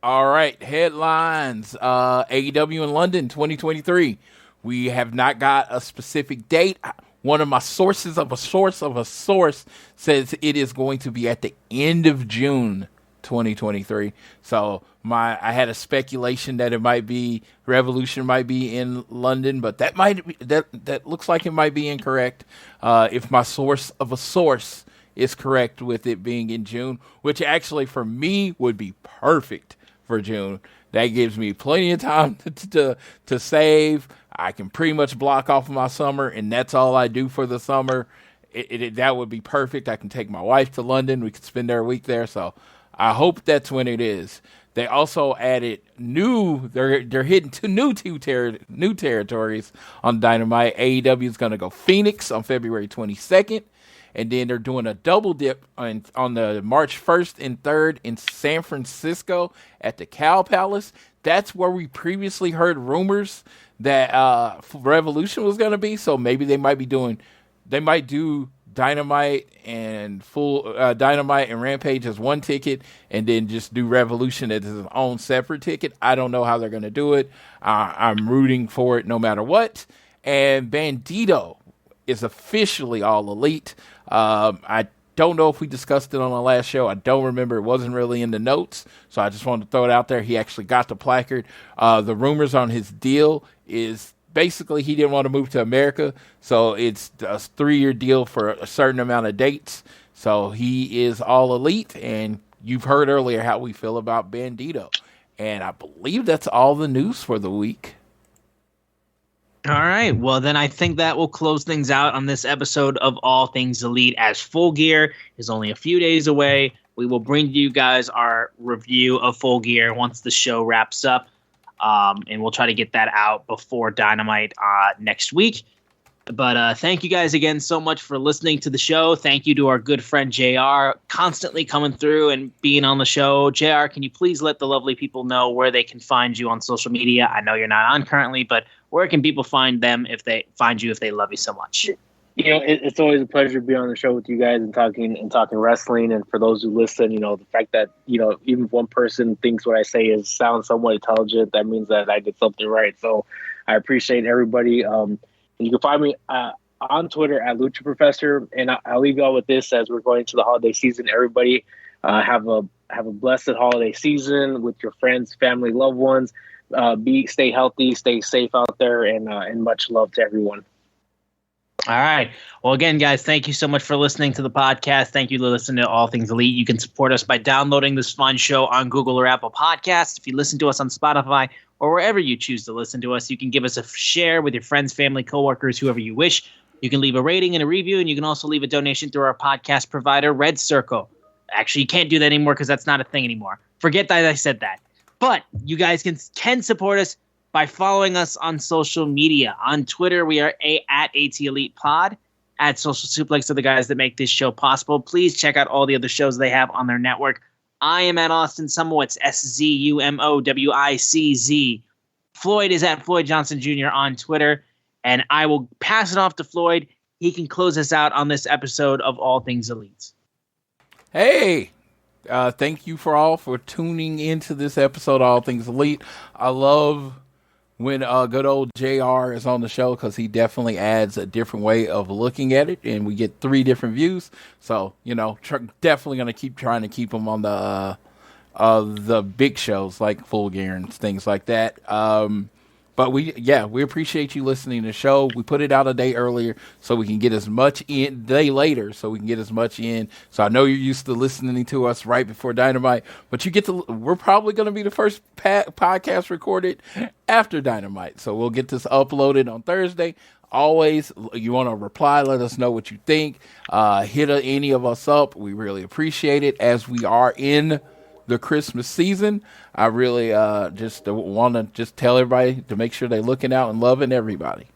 All right, headlines. AEW in London 2023. We have not got a specific date. One of my sources of a source says it is going to be at the end of June 2023. So I had a speculation that it might be Revolution might be in London, but that looks like it might be incorrect. If my source of a source is correct with it being in June, which actually for me would be perfect for June. That gives me plenty of time to save. I can pretty much block off my summer, and that's all I do for the summer. That would be perfect. I can take my wife to London. We could spend our week there. So I hope that's when it is. They also added they're hitting new territories on Dynamite. AEW is going to go Phoenix on February 22nd. And then they're doing a double dip on the March 1st and 3rd in San Francisco at the Cow Palace. That's where we previously heard rumors that Revolution was going to be. So maybe they might do Dynamite and Dynamite and Rampage as one ticket, and then just do Revolution as its own separate ticket. I don't know how they're going to do it. I'm rooting for it no matter what. And Bandito is officially All Elite. I don't know if we discussed it on the last show. I don't remember. It wasn't really in the notes, so I just wanted to throw it out there. He actually got the placard. The rumors on his deal is basically he didn't want to move to America, so it's a 3-year deal for a certain amount of dates. So he is All Elite, and you've heard earlier how we feel about Bandito. And I believe that's all the news for the week. All right. Well, then I think that will close things out on this episode of All Things Elite, as Full Gear is only a few days away. We will bring you guys our review of Full Gear once the show wraps up. And we'll try to get that out before Dynamite next week. But thank you guys again so much for listening to the show. Thank you to our good friend JR, constantly coming through and being on the show. JR, can you please let the lovely people know where they can find you on social media? I know you're not on currently, but where can people find them if they find you, if they love you so much? It's always a pleasure to be on the show with you guys and talking wrestling. And for those who listen, the fact that, even if one person thinks what I say sounds somewhat intelligent, that means that I did something right. So I appreciate everybody. You can find me on Twitter at Lucha Professor. And I'll leave you all with this as we're going to the holiday season. Everybody have a blessed holiday season with your friends, family, loved ones. Stay healthy, stay safe out there, and much love to everyone. All right. Well, again, guys, thank you so much for listening to the podcast. Thank you for listening to All Things Elite. You can support us by downloading this fun show on Google or Apple Podcasts. If you listen to us on Spotify or wherever you choose to listen to us, you can give us a share with your friends, family, coworkers, whoever you wish. You can leave a rating and a review, and you can also leave a donation through our podcast provider, Red Circle. Actually, you can't do that anymore because that's not a thing anymore. Forget that I said that. But you guys can support us by following us on social media. On Twitter, we are at AT Elite Pod. At Social Suplex are the guys that make this show possible. Please check out all the other shows they have on their network. I am at Austin Sumowicz, SZUMOWICZ. Floyd is at Floyd Johnson Jr. on Twitter. And I will pass it off to Floyd. He can close us out on this episode of All Things Elite. Hey! Thank you for tuning into this episode of All Things Elite. I love when good old JR is on the show because he definitely adds a different way of looking at it, and we get 3 different views. So, definitely going to keep trying to keep him on the big shows like Full Gear and things like that. But we appreciate you listening to the show. We put it out a day earlier so we can get as much in, day later so we can get as much in. So I know you're used to listening to us right before Dynamite, but we're probably going to be the first podcast recorded after Dynamite. So we'll get this uploaded on Thursday. Always, you want to reply, let us know what you think. Hit any of us up. We really appreciate it as we are in the Christmas season. I really just want to just tell everybody to make sure they're looking out and loving everybody.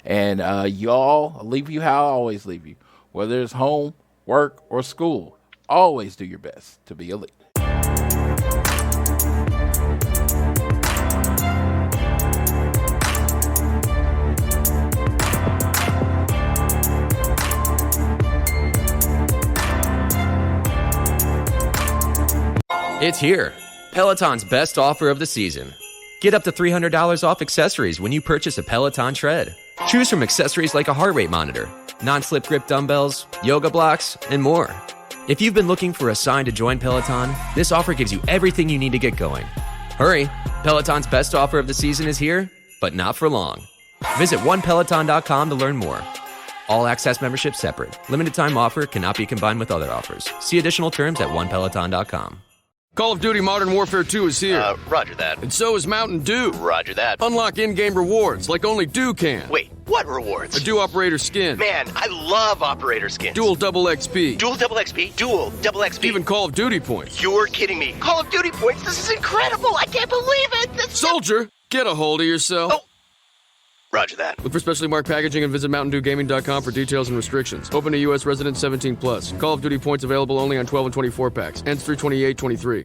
And y'all, I'll leave you how I always leave you. Whether it's home, work, or school, always do your best to be elite. It's here. Peloton's best offer of the season. Get up to $300 off accessories when you purchase a Peloton tread. Choose from accessories like a heart rate monitor, non-slip grip dumbbells, yoga blocks, and more. If you've been looking for a sign to join Peloton, this offer gives you everything you need to get going. Hurry, Peloton's best offer of the season is here, but not for long. Visit onepeloton.com to learn more. All access membership separate. Limited time offer cannot be combined with other offers. See additional terms at onepeloton.com. Call of Duty Modern Warfare 2 is here. Roger that. And so is Mountain Dew. Roger that. Unlock in-game rewards like only Dew can. Wait, What rewards? A Duo Operator Skin. Man, I love Operator Skins. Dual Double XP. Dual Double XP? Dual Double XP. Even Call of Duty points. You're kidding me. Call of Duty points? This is incredible. I can't believe it. Soldier, get a hold of yourself. Oh. Roger that. Look for specially marked packaging and visit MountainDewGaming.com for details and restrictions. Open to U.S. residents 17+. Call of Duty points available only on 12 and 24 packs. Ends 3/28/23.